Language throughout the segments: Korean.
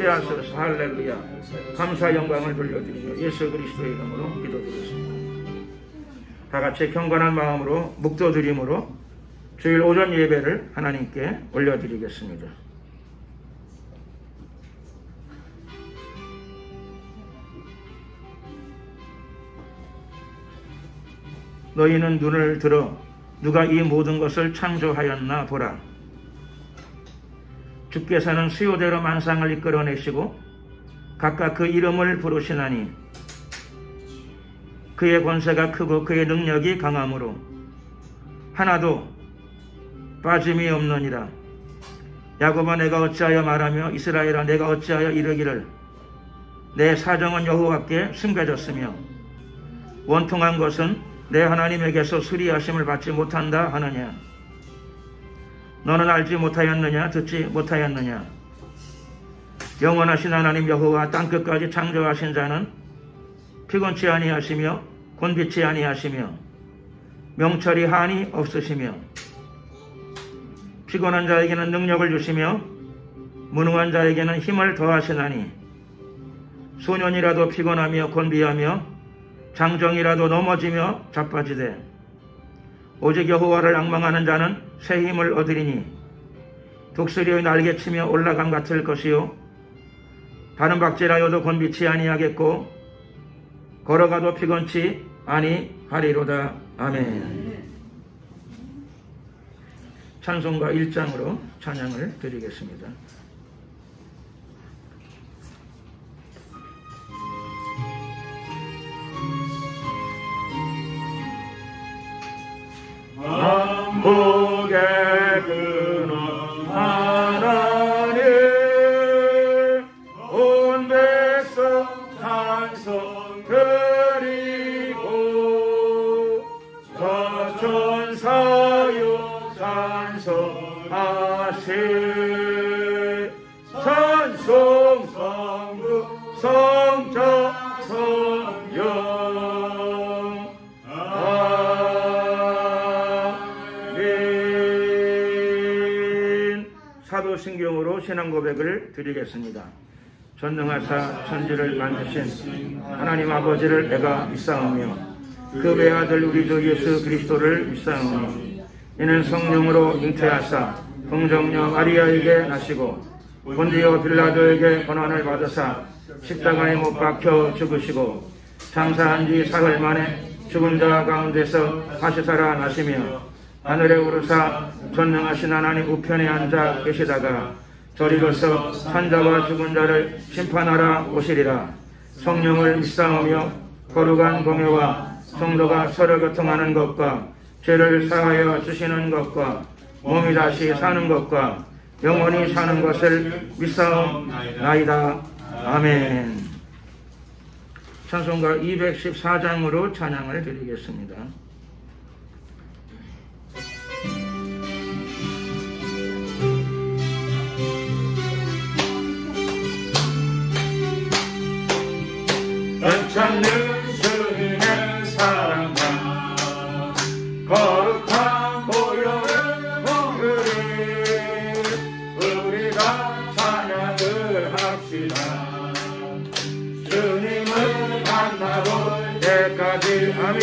하소서. 할렐루야. 감사 영광을 돌려드리며 예수 그리스도의 이름으로 기도드렸습니다. 다 같이 경건한 마음으로 묵도드림으로 주일 오전 예배를 하나님께 올려드리겠습니다. 너희는 눈을 들어 누가 이 모든 것을 창조하였나 보라. 주께서는 수요대로 만상을 이끌어내시고 각각 그 이름을 부르시나니 그의 권세가 크고 그의 능력이 강함으로 하나도 빠짐이 없느니라. 야곱아 내가 어찌하여 말하며 이스라엘아 내가 어찌하여 이르기를 내 사정은 여호와께 숨겨졌으며 원통한 것은 내 하나님에게서 수리하심을 받지 못한다 하느냐. 너는 알지 못하였느냐 듣지 못하였느냐. 영원하신 하나님 여호와 땅끝까지 창조하신 자는 피곤치 아니하시며 곤비치 아니하시며 명철이 한이 없으시며 피곤한 자에게는 능력을 주시며 무능한 자에게는 힘을 더하시나니 소년이라도 피곤하며 곤비하며 장정이라도 넘어지며 자빠지되 오직 여호와를 앙망하는 자는 새 힘을 얻으리니 독수리의 날개치며 올라감 같을 것이요 다른 박질하여도 곤비치 아니하겠고 걸어가도 피곤치 아니하리로다. 아멘. 찬송가 1장으로 찬양을 드리겠습니다. 만복의 근원 하나님 온 백성 찬송 드리고 저천사요 찬송하세. 찬송 성부 성자 성령 아멘. 사도신경으로 신앙고백을 드리겠습니다. 전능하사 천지를 만드신 하나님 아버지를 내가 믿사오며 그 외아들 우리 주 예수 그리스도를 믿사오니 이는 성령으로 잉태하사 동정녀 마리아에게 나시고 본디오 빌라도에게 고난을 받으사 십자가에 못 박혀 죽으시고 장사한 지 사흘 만에 죽은 자 가운데서 다시 살아나시며 하늘에 오르사 전능하신 하나님 우편에 앉아 계시다가 저리로서 산자와 죽은 자를 심판하러 오시리라. 성령을 믿사오며 거룩한 공회와 성도가 서로 교통하는 것과 죄를 사하여 주시는 것과 몸이 다시 사는 것과 영원히 사는 것을 믿사옵나이다. 아멘. 찬송가 214장으로 찬양을 드리겠습니다. 참는 주님의 사랑과 거룩한 보혈을 공들이 우리가 찬양을 합시다. 주님을 만나볼 때까지 아멘.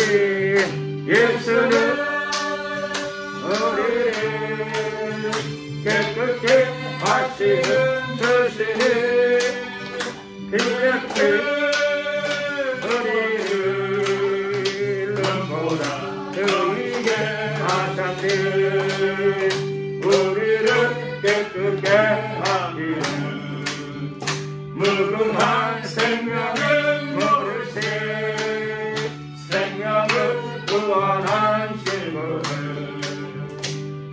예수는 우리를 깨끗게 하시는 주시니 그렇게 우리를 깨끗게 하기는 무궁한 생명을 모르세. 생명을 구원하신 분을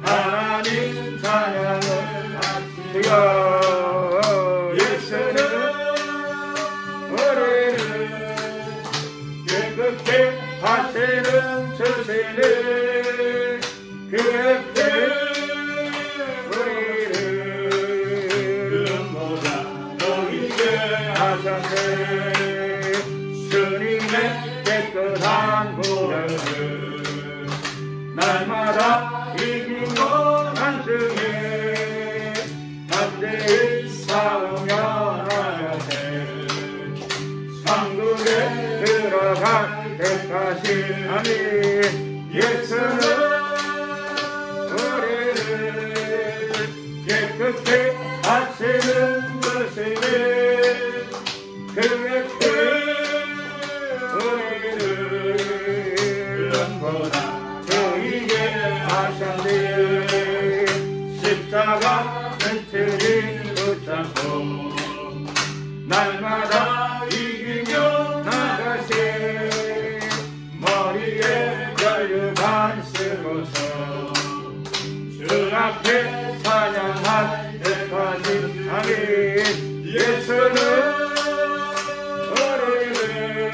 하나님 찬양을 하시며 예수는 우리를 깨끗게 하시는 주시는 그렇게 우리를 눈보다 보이게 하셨네. 주님의 깨끗한 보혈을 날마다 이기고 난중에 담대히 싸우며 날마다 이기며 나가세. 머리에 혈류관 쓰고서 주 앞에 찬양할 때까지. 아멘. 예수는 우리를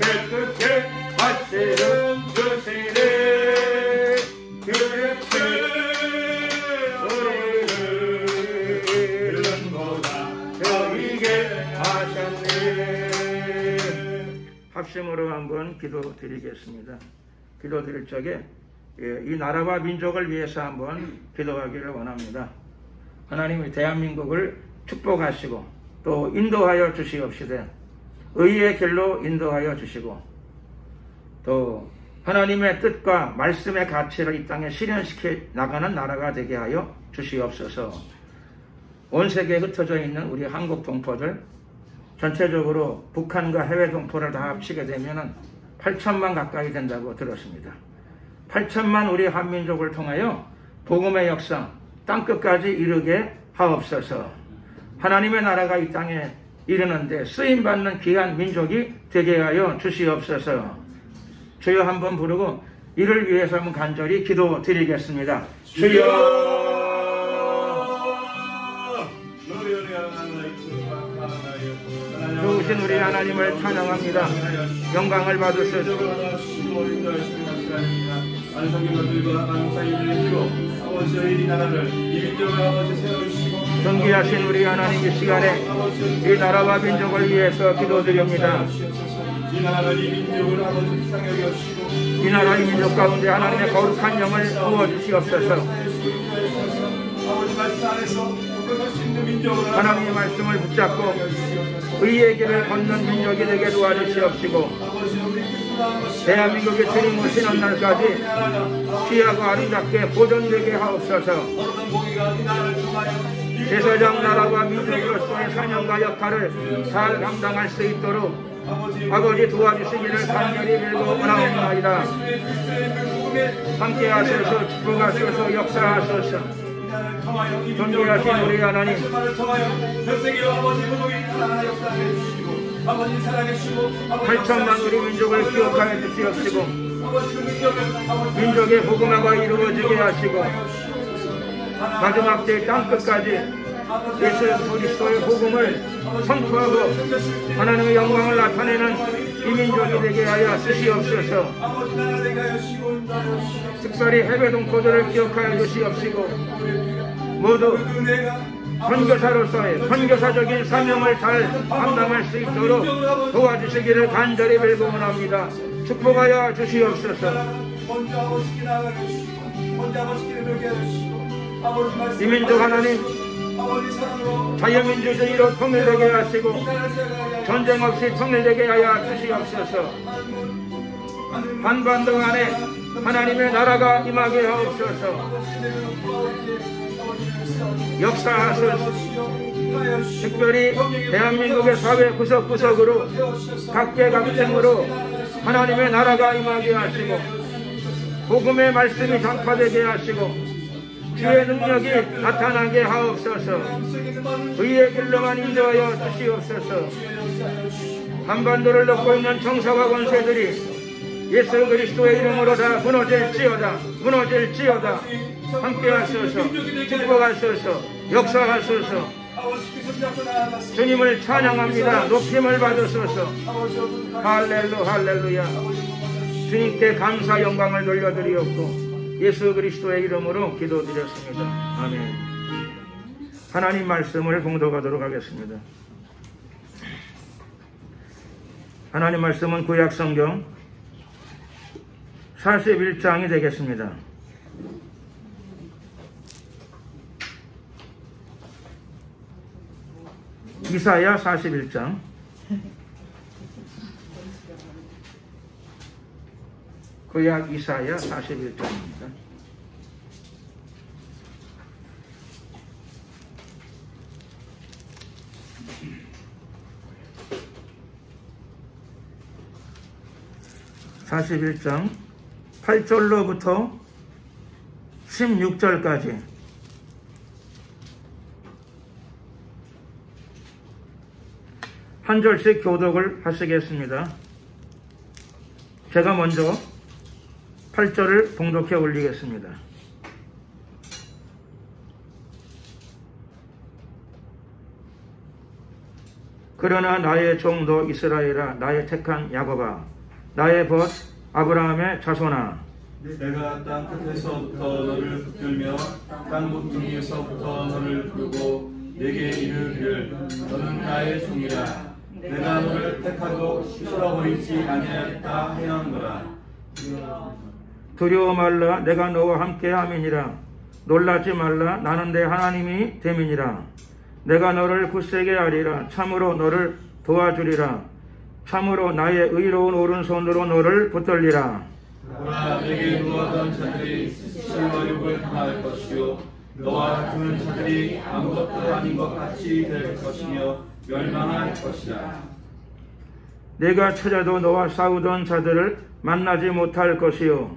깨끗게 하시는 주시네. 그렇게 우리를 저에게 하셨네. 합심으로 한번 기도드리겠습니다. 기도드릴 적에 이 나라와 민족을 위해서 한번 기도하기를 원합니다. 하나님이 대한민국을 축복하시고 또 인도하여 주시옵시되 의의 길로 인도하여 주시고 또 하나님의 뜻과 말씀의 가치를 이 땅에 실현시켜 나가는 나라가 되게 하여 주시옵소서. 온 세계에 흩어져 있는 우리 한국 동포들 전체적으로 북한과 해외 동포를 다 합치게 되면 8천만 가까이 된다고 들었습니다. 8천만 우리 한민족을 통하여 복음의 역사 땅끝까지 이르게 하옵소서. 하나님의 나라가 이 땅에 이르는데 쓰임받는 귀한 민족이 되게 하여 주시옵소서. 주여 한번 부르고 이를 위해서 한번 간절히 기도드리겠습니다. 주여. 좋으신 우리 하나님을 찬양합니다. 영광을 받으소서. 존귀하신 우리 하나님, 이 시간에 이 나라와 민족을 위해서 기도드립니다. 이 나라의 민족 가운데 하나님의 거룩한 영을 부어주시옵소서. 하나님의 말씀을 붙잡고 의의 길을 걷는 민족이 되게 도와주시옵시고 대한민국의 주님 오시는 날까지 귀하고 아름답게 보존되게 하옵소서. 제사장 나라와 민족으로서의 사명과 역할을 잘 감당할 수 있도록 아버지 도와주시기를 간절히 빌고 원하옵나이다. 함께하소서. 축복하소서. 역사하소서. 존귀하신 우리 하나님, 8천만 우리 민족을 기억하여 주시옵시고 민족의 복음화가 이루어지게 하시고 마지막 때 땅끝까지 예수 그리스도의 복음을 선포하고 하나님의 영광을 나타내는 이 민족이 되게 하여 주시옵소서. 특별히 해외 동포들을 기억하여 주시옵시고 모두 선교사로서의 선교사적인 사명을 잘 감당할 수 있도록 도와주시기를 간절히 빌고 원합니다. 축복하여 주시옵소서. 이 민족 하나님 자유민주주의로 통일되게 하시고 전쟁 없이 통일되게 하여 주시옵소서. 한반도 안에 하나님의 나라가 임하게 하옵소서. 역사하소서. 특별히 대한민국의 사회 구석구석으로 각계각층으로 하나님의 나라가 임하게 하시고 복음의 말씀이 전파되게 하시고 주의 능력이 나타나게 하옵소서. 의의 길로만 인도하여 주시옵소서. 한반도를 놓고 있는 정사와 권세들이 예수 그리스도의 이름으로 다 무너질지어다. 무너질지어다. 함께하소서. 축복하소서. 역사하소서. 주님을 찬양합니다. 높임을 받으소서. 할렐루야. 주님께 감사 영광을 돌려드리옵고 예수 그리스도의 이름으로 기도드렸습니다. 아멘. 하나님 말씀을 봉독하도록 하겠습니다. 하나님 말씀은 구약 성경 41장이 되겠습니다. 이사야 41장 구약 이사야 41장입니다. (41장) 8절로부터 16절까지 한 절씩 교독을 하시겠습니다. 제가 먼저 8절을 봉독해 올리겠습니다. 그러나 나의 종도 이스라엘아, 나의 택한 야곱아, 나의 벗 아브라함의 자손아, 내가 땅 끝에서부터 너를 붙들며 땅 모퉁이에서부터 너를 부르고 내게 이르기를 너는 나의 종이라. 내가 너를 택하고 쓸어버리지 아니하였다 하였노라. 두려워 말라, 내가 너와 함께 함이니라. 놀라지 말라, 나는 내 하나님이 됨이니라. 내가 너를 굳세게 하리라. 참으로 너를 도와주리라. 참으로 나의 의로운 오른손으로 너를 붙들리라. 보라, 내게 누웠던 자들이 실과육을 당할 것이요 너와 같은 자들이 아무것도 아닌 것 같이 될 것이며 멸망할 것이다. 내가 찾아도 너와 싸우던 자들을 만나지 못할 것이요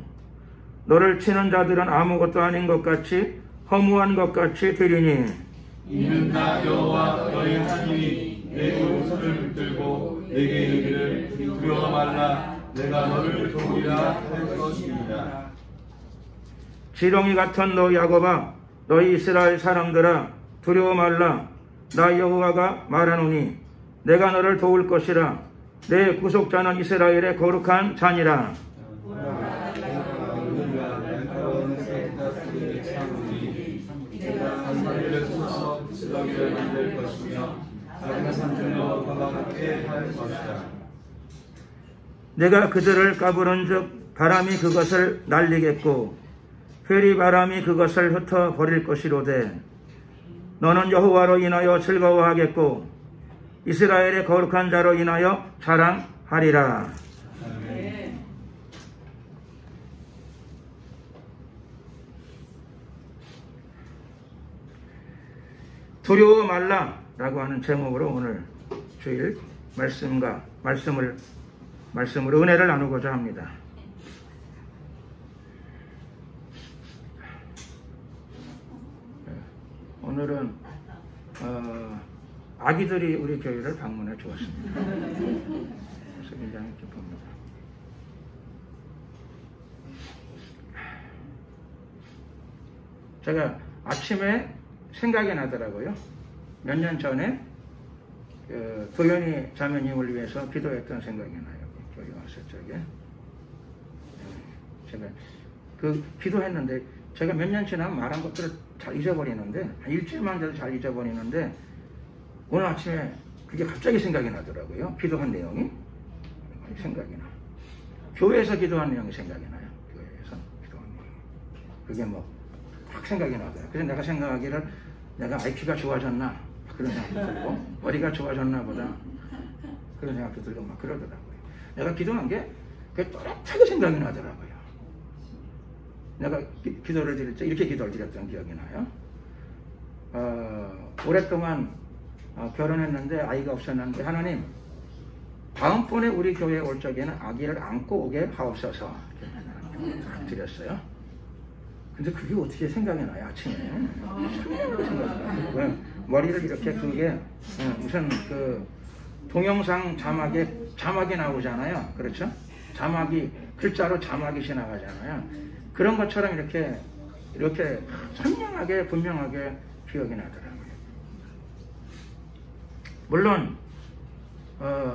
너를 치는 자들은 아무것도 아닌 것 같이 허무한 것 같이 되리니 이는 나 여호와 너의 하나님이 내 오른손을 붙들고 내게 이르기를 두려워 말라. 내가 너를 도우리라 할 것입니다. 지렁이 같은 너 야곱아, 너희 이스라엘 사람들아, 두려워 말라. 나 여호와가 말하노니 내가 너를 도울 것이라. 내 구속자는 이스라엘의 거룩한 자니라. 만들 것이며 작은 산들로 바다롭게 할 것이다. 내가 그들을 까부른즉 바람이 그것을 날리겠고 회리 바람이 그것을 흩어 버릴 것이로되 너는 여호와로 인하여 즐거워하겠고 이스라엘의 거룩한 자로 인하여 자랑하리라. 두려워 말라 라고 하는 제목으로 오늘 주일 말씀으로 은혜를 나누고자 합니다. 오늘은 아기들이 우리 교회를 방문해 주었습니다. 그래서 굉장히 기쁩니다. 제가 아침에 생각이 나더라고요. 몇 년 전에 도연이 자매님을 위해서 기도했던 생각이 나요. 교회 왔을 적에. 제가 기도했는데 제가 몇 년 지나면 말한 것들을 잘 잊어버리는데 한 일주일만 돼도 잘 잊어버리는데 오늘 아침에 그게 갑자기 생각이 나더라고요. 기도한 내용이 생각이 나. 교회에서 기도한 내용이 생각이 나요. 교회에서 기도한 내용. 그게 확 생각이 나더라고요. 그래서 내가 생각하기를 내가 IQ가 좋아졌나 그런 생각도 들고 머리가 좋아졌나 보다 그런 생각도 들고 막 그러더라고요. 내가 기도한 게 그게 또렷하게 생각이 나더라고요. 내가 기도를 드릴 때 이렇게 기도를 드렸던 기억이 나요. 오랫동안 결혼했는데 아이가 없었는데 하나님 다음번에 우리 교회에 올 적에는 아기를 안고 오게 하옵소서 이렇게 드렸어요. 근데 그게 어떻게 생각이 나요, 아침에. 머리를 이렇게 그게 무슨 동영상 자막이 나오잖아요. 그렇죠? 글자로 자막이 지나가잖아요. 그런 것처럼 이렇게 선명하게, 분명하게 기억이 나더라고요. 물론,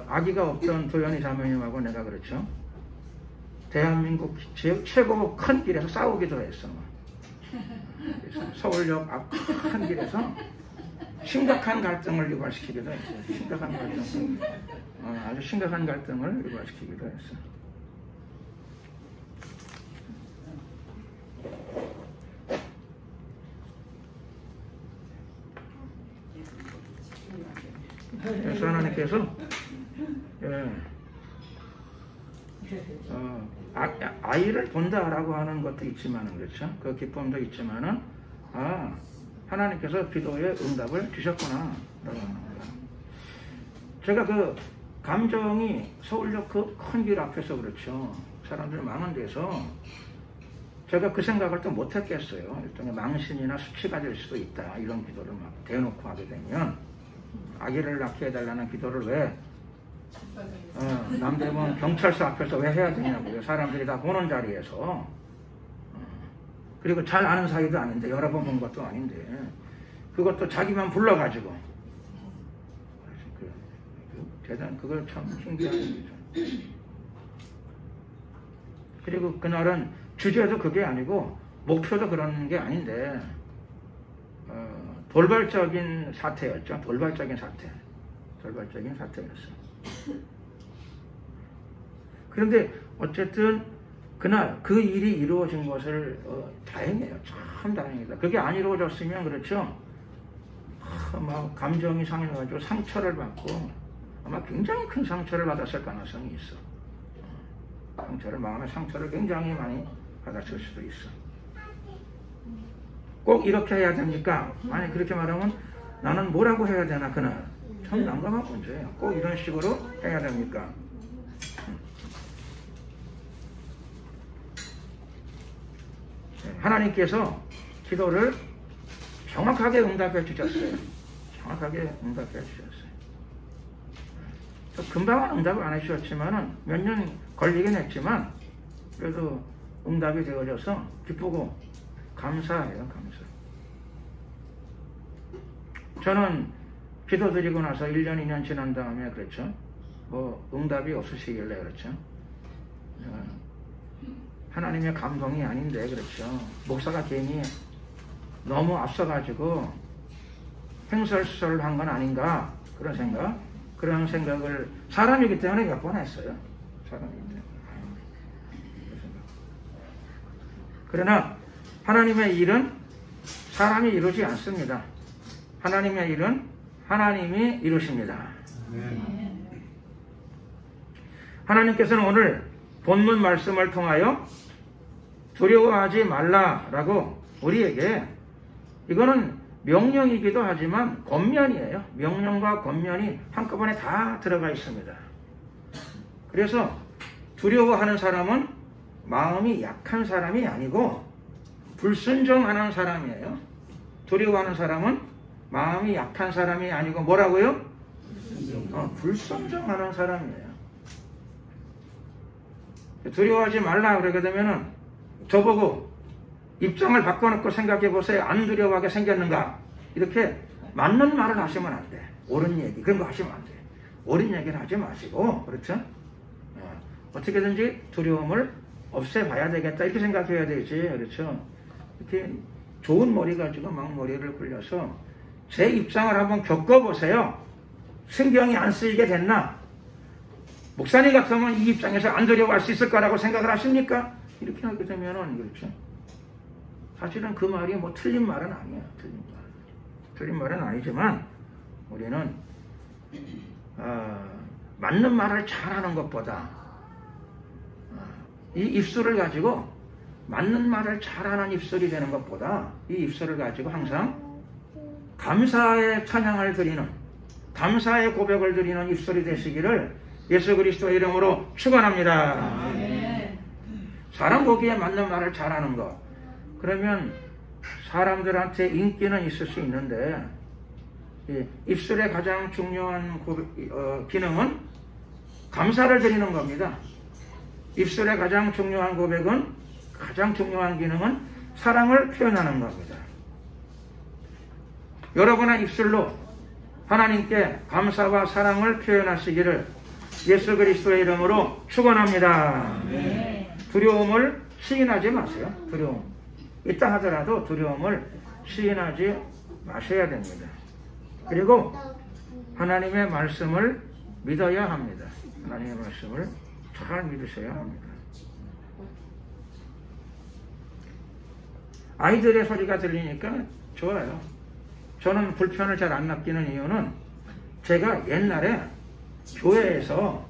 아기가 없던 도연이 자매님하고 내가 그렇죠. 대한민국 최고 큰 길에서 싸우기도 했어. 서울역 앞 큰 길에서 심각한 갈등을 유발시키기도 했어요. 아주 심각한 갈등을 유발시키기도 했어. 그래서 하나님께서 아이를 본다라고 하는 것도 있지만은 그렇죠. 그 기쁨도 있지만은 하나님께서 기도의 응답을 주셨구나 라고 하는 거예요. 제가 그 감정이 서울역 그 큰 길 앞에서 그렇죠. 사람들 많은 데서 제가 그 생각을 또 못했겠어요. 일종의 망신이나 수치가 될 수도 있다. 이런 기도를 막 대놓고 하게 되면 아기를 낳게 해달라는 기도를 왜 남대문 경찰서 앞에서 왜 해야 되냐고요. 사람들이 다 보는 자리에서. 그리고 잘 아는 사이도 아닌데, 여러 번 본 것도 아닌데, 그것도 자기만 불러가지고. 대단, 그걸 참 신기한 일이죠. 그리고 그날은 주제도 그게 아니고, 목표도 그런 게 아닌데, 돌발적인 사태였죠. 돌발적인 사태였어요. 그런데 어쨌든 그날 그 일이 이루어진 것을 다행이에요. 참 다행이다. 그게 안 이루어졌으면 그렇죠. 막 감정이 상해가지고 상처를 받고 아마 굉장히 큰 상처를 받았을 가능성이 있어. 마음의 상처를 굉장히 많이 받았을 수도 있어. 꼭 이렇게 해야 됩니까? 아니 그렇게 말하면 나는 뭐라고 해야 되나 그날? 참 난감한 문제예요. 꼭 이런 식으로 해야 됩니까? 하나님께서 기도를 정확하게 응답해 주셨어요. 금방 응답을 안 해주셨지만 몇 년 걸리긴 했지만 그래도 응답이 되어져서 기쁘고 감사해요. 저는 기도드리고 나서 1년, 2년 지난 다음에 그렇죠. 뭐 응답이 없으시길래 그렇죠. 하나님의 감동이 아닌데 그렇죠. 목사가 괜히 너무 앞서가지고 횡설수설한 건 아닌가 그런 생각을 사람이기 때문에 몇 번 했어요. 사람이기 때문에. 그러나 하나님의 일은 사람이 이루지 않습니다. 하나님의 일은 하나님이 이루십니다. 하나님께서는 오늘 본문 말씀을 통하여 두려워하지 말라라고 우리에게, 이거는 명령이기도 하지만 권면이에요. 명령과 권면이 한꺼번에 다 들어가 있습니다. 그래서 두려워하는 사람은 마음이 약한 사람이 아니고 불순종하는 사람이에요. 두려워하는 사람은 마음이 약한 사람이 아니고 뭐라고요? 불순종하는 사람이에요. 두려워하지 말라 그러게 되면은 저보고 입장을 바꿔놓고 생각해 보세요. 안 두려워하게 생겼는가? 이렇게 맞는 말을 하시면 안 돼. 옳은 얘기 그런 거 하시면 안 돼. 옳은 얘기를 하지 마시고 그렇죠? 어떻게든지 두려움을 없애봐야 되겠다 이렇게 생각해야 되지. 그렇죠? 이렇게 좋은 머리 가지고 막 머리를 굴려서 제 입장을 한번 겪어보세요. 신경이 안 쓰이게 됐나? 목사님 같으면 이 입장에서 안 두려워할 수 있을 거라고 생각을 하십니까? 이렇게 하게 되면은 그렇죠. 사실은 그 말이 뭐 틀린 말은 아니에요. 틀린 말은 아니지만 우리는 맞는 말을 잘하는 것보다 이 입술을 가지고 맞는 말을 잘하는 입술이 되는 것보다 이 입술을 가지고 항상 감사의 찬양을 드리는, 감사의 고백을 드리는 입술이 되시기를 예수 그리스도의 이름으로 축원합니다. 사람 보기에 맞는 말을 잘하는 것, 그러면 사람들한테 인기는 있을 수 있는데 입술의 가장 중요한 기능은 감사를 드리는 겁니다. 입술의 가장 중요한 고백은, 가장 중요한 기능은 사랑을 표현하는 겁니다. 여러분의 입술로 하나님께 감사와 사랑을 표현하시기를 예수 그리스도의 이름으로 축원합니다. 두려움을 시인하지 마세요. 두려움 있다 하더라도 두려움을 시인하지 마셔야 됩니다. 그리고 하나님의 말씀을 믿어야 합니다. 하나님의 말씀을 잘 믿으셔야 합니다. 아이들의 소리가 들리니까 좋아요. 저는 불편을 잘 안 느끼는 이유는 제가 옛날에 교회에서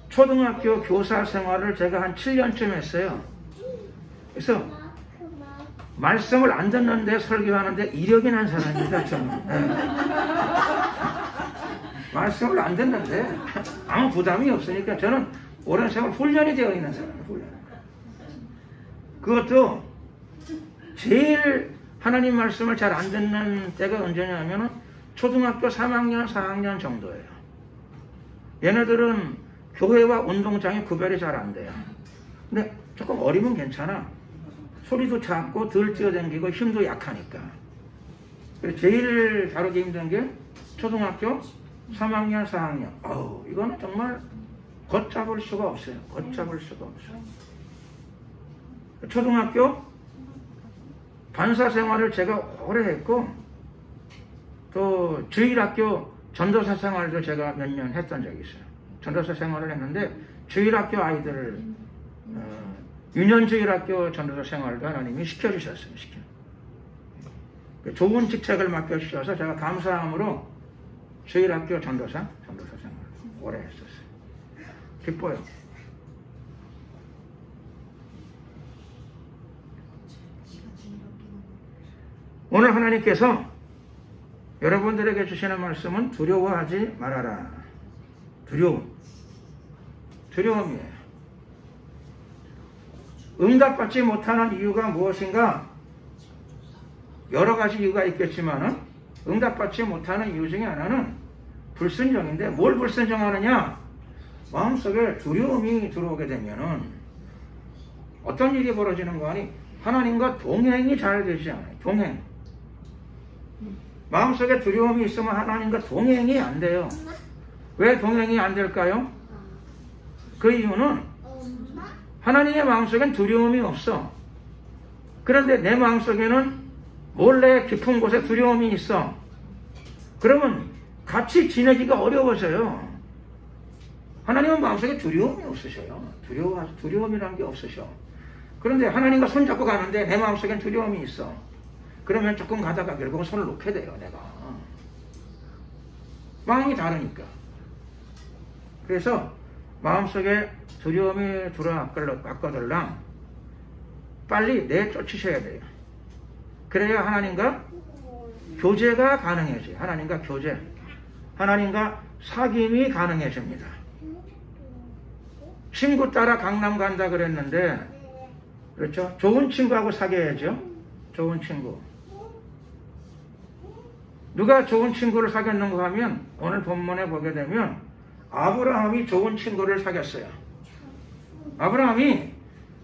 초등학교 교사 생활을 제가 한 7년쯤 했어요. 그래서 말씀을 안 듣는데 설교하는데 이력이 난 사람입니다. 저는. 말씀을 안 듣는데 아무 부담이 없으니까 저는 오랜 세월 훈련이 되어 있는 사람이에요. 훈련. 그것도 제일 하나님 말씀을 잘 안 듣는 때가 언제냐면 초등학교 3학년, 4학년 정도예요. 얘네들은 교회와 운동장이 구별이 잘 안 돼요. 근데 조금 어리면 괜찮아. 소리도 작고 덜 뛰어다니고 힘도 약하니까. 그래서 제일 다루기 힘든 게 초등학교 3학년, 4학년. 이거는 정말 걷잡을 수가 없어요. 걷잡을 수가 없어요. 초등학교 반사 생활을 제가 오래 했고, 또 주일학교 전도사 생활도 제가 몇 년 했던 적이 있어요. 전도사 생활을 했는데 주일학교 아이들을 유년주일학교 전도사 생활도 하나님이 시켜주셨어요. 좋은 직책을 맡겨주셔서 제가 감사함으로 주일학교 전도사 생활을 오래 했었어요. 기뻐요. 오늘 하나님께서 여러분들에게 주시는 말씀은 두려워하지 말아라. 두려움이에요. 응답받지 못하는 이유가 무엇인가? 여러 가지 이유가 있겠지만 응답받지 못하는 이유 중에 하나는 불순종인데, 뭘 불순종하느냐? 마음속에 두려움이 들어오게 되면은 어떤 일이 벌어지는 거 아니? 하나님과 동행이 잘 되지 않아요. 동행. 마음속에 두려움이 있으면 하나님과 동행이 안 돼요. 왜 동행이 안 될까요? 그 이유는 하나님의 마음속엔 두려움이 없어. 그런데 내 마음속에는 몰래 깊은 곳에 두려움이 있어. 그러면 같이 지내기가 어려워져요. 하나님은 마음속에 두려움이 없으셔요. 두려움이라는 게 없으셔. 그런데 하나님과 손잡고 가는데 내 마음속엔 두려움이 있어. 그러면 조금 가다가 결국은 손을 놓게 돼요, 내가. 마음이 다르니까. 그래서 마음속에 두려움이 들어왔거들랑 빨리 내쫓으셔야 돼요. 그래야 하나님과 교제가 가능해져요. 하나님과 교제. 하나님과 사귐이 가능해집니다. 친구 따라 강남 간다 그랬는데, 그렇죠? 좋은 친구하고 사귀어야죠. 좋은 친구. 누가 좋은 친구를 사귀었는가 하면 오늘 본문에 보게 되면 아브라함이 좋은 친구를 사귀었어요. 아브라함이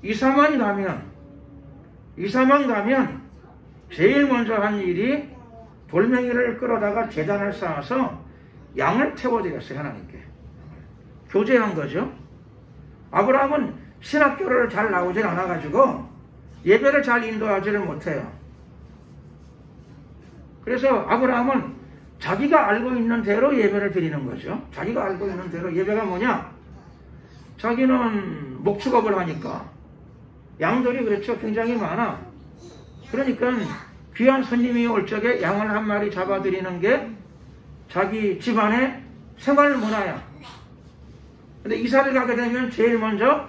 이사만 가면 제일 먼저 한 일이 돌멩이를 끌어다가 제단을 쌓아서 양을 태워드렸어요. 하나님께. 교제한 거죠. 아브라함은 신학교를 잘 나오질 않아가지고 예배를 잘 인도하지를 못해요. 그래서 아브라함은 자기가 알고 있는 대로 예배를 드리는 거죠. 자기가 알고 있는 대로. 예배가 뭐냐? 자기는 목축업을 하니까 양들이 그렇죠. 굉장히 많아. 그러니까 귀한 손님이 올 적에 양을 한 마리 잡아드리는 게 자기 집안의 생활 문화야. 근데 이사를 가게 되면 제일 먼저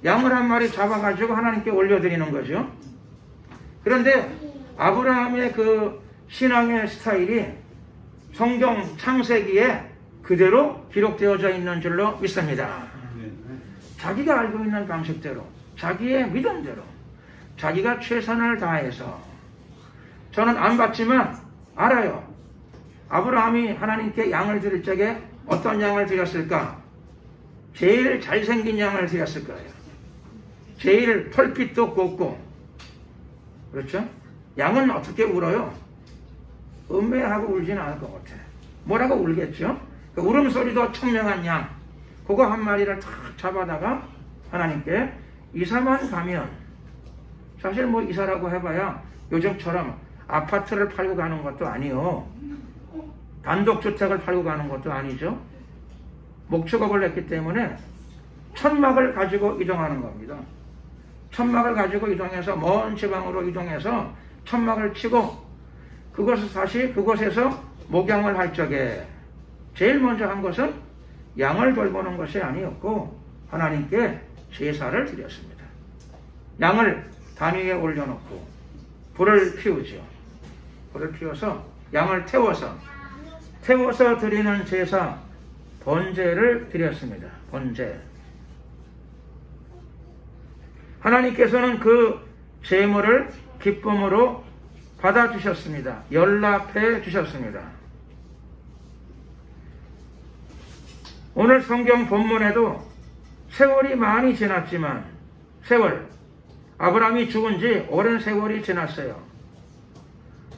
양을 한 마리 잡아가지고 하나님께 올려드리는 거죠. 그런데 아브라함의 그 신앙의 스타일이 성경 창세기에 그대로 기록되어져 있는 줄로 믿습니다. 자기가 알고 있는 방식대로, 자기의 믿음대로, 자기가 최선을 다해서. 저는 안 봤지만 알아요. 아브라함이 하나님께 양을 드릴 적에 어떤 양을 드렸을까? 제일 잘생긴 양을 드렸을 거예요. 제일 털빛도 곱고. 그렇죠? 양은 어떻게 울어요? 음매하고 울지는 않을 것 같아. 뭐라고 울겠죠? 그 울음소리도 청명한 양, 그거 한 마리를 탁 잡아다가 하나님께 이사만 가면, 사실 뭐 이사라고 해봐야 요즘처럼 아파트를 팔고 가는 것도 아니요, 단독주택을 팔고 가는 것도 아니죠. 목축업을 했기 때문에 천막을 가지고 이동하는 겁니다. 천막을 가지고 이동해서 먼 지방으로 이동해서 천막을 치고 그곳에서 목양을 할 적에 제일 먼저 한 것은 양을 돌보는 것이 아니었고 하나님께 제사를 드렸습니다. 양을 단 위에 올려놓고 불을 피우죠. 불을 피워서 양을 태워서 드리는 제사, 번제를 드렸습니다. 번제. 하나님께서는 그 제물을 기쁨으로 받아주셨습니다. 연락해 주셨습니다. 오늘 성경 본문에도 세월이 많이 지났지만 아브라함이 죽은 지 오랜 세월이 지났어요.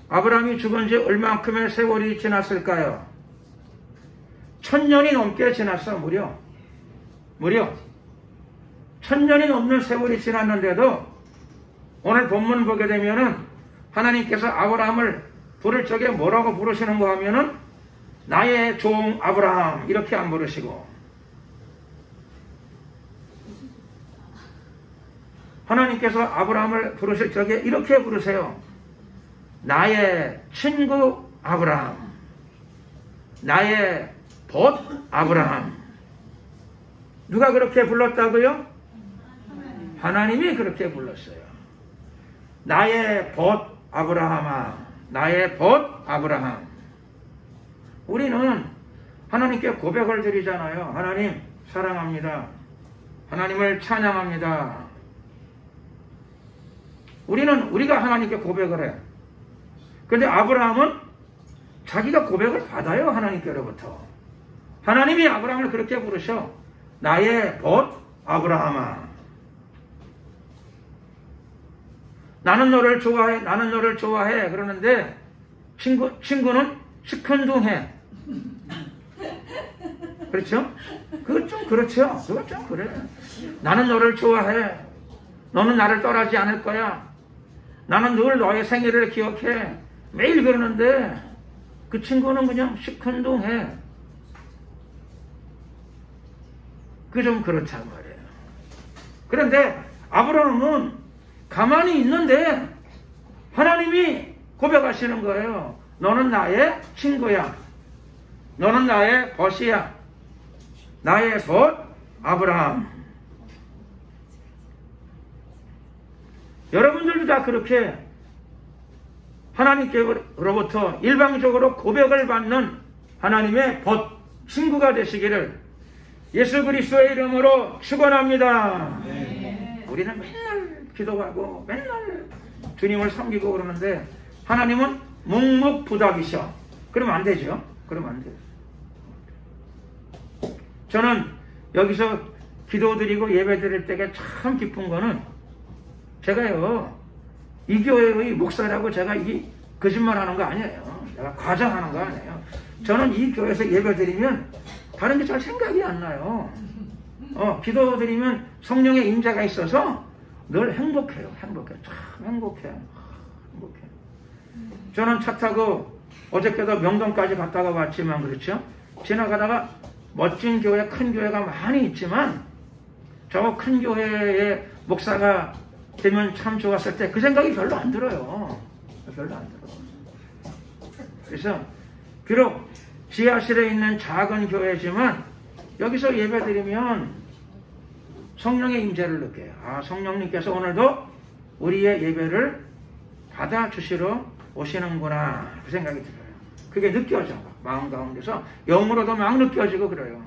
아브라함이 죽은 지 얼만큼의 세월이 지났을까요? 1000년이 넘게 지났어. 무려 1000년이 넘는 세월이 지났는데도 오늘 본문 보게 되면은 하나님께서 아브라함을 부를 적에 뭐라고 부르시는가 하면은 나의 종 아브라함 이렇게 안 부르시고, 하나님께서 아브라함을 부르실 적에 이렇게 부르세요. 나의 친구 아브라함, 나의 벗 아브라함. 누가 그렇게 불렀다고요? 하나님이 그렇게 불렀어요. 나의 벗 아브라함아, 나의 벗 아브라함. 우리는 하나님께 고백을 드리잖아요. 하나님 사랑합니다. 하나님을 찬양합니다. 우리가 하나님께 고백을 해. 그런데 아브라함은 자기가 고백을 받아요. 하나님께로부터. 하나님이 아브라함을 그렇게 부르셔. 나의 벗 아브라함아. 나는 너를 좋아해. 나는 너를 좋아해. 그러는데 친구는 시큰둥해. 그렇죠? 그건 좀 그렇죠. 그건 좀 그래. 나는 너를 좋아해. 너는 나를 떠나지 않을 거야. 나는 늘 너의 생일을 기억해. 매일 그러는데 그 친구는 그냥 시큰둥해. 그 좀 그렇단 말이에요. 그런데 아브라함은 가만히 있는데 하나님이 고백하시는 거예요. 너는 나의 친구야. 너는 나의 벗이야. 나의 벗 아브라함. 여러분들도 다 그렇게 하나님께로부터 일방적으로 고백을 받는 하나님의 벗 친구가 되시기를 예수 그리스도의 이름으로 축원합니다. 네. 우리는 맨날 기도하고 맨날 주님을 섬기고 그러는데 하나님은 묵묵부답이셔. 그러면 안 되죠. 그러면 안 돼요. 저는 여기서 기도드리고 예배드릴 때가 참 기쁜 거는 제가요 이 교회의 목사라고 제가 이 거짓말하는 거 아니에요. 내가 과장하는 거 아니에요. 저는 이 교회에서 예배드리면 다른 게 잘 생각이 안 나요. 기도드리면 성령의 임재가 있어서 늘 행복해요. 참 행복해. 저는 차 타고 어저께도 명동까지 갔다가 왔지만 그렇죠. 지나가다가 멋진 교회, 큰 교회가 많이 있지만 저 큰 교회의 목사가 되면 참 좋았을 때 그 생각이 별로 안 들어요. 별로 안 들어. 그래서 비록 지하실에 있는 작은 교회지만 여기서 예배드리면 성령의 임재를 느껴요. 아, 성령님께서 오늘도 우리의 예배를 받아주시러 오시는구나 그 생각이 들어요. 그게 느껴져. 마음 가운데서 영으로도 막 느껴지고 그래요.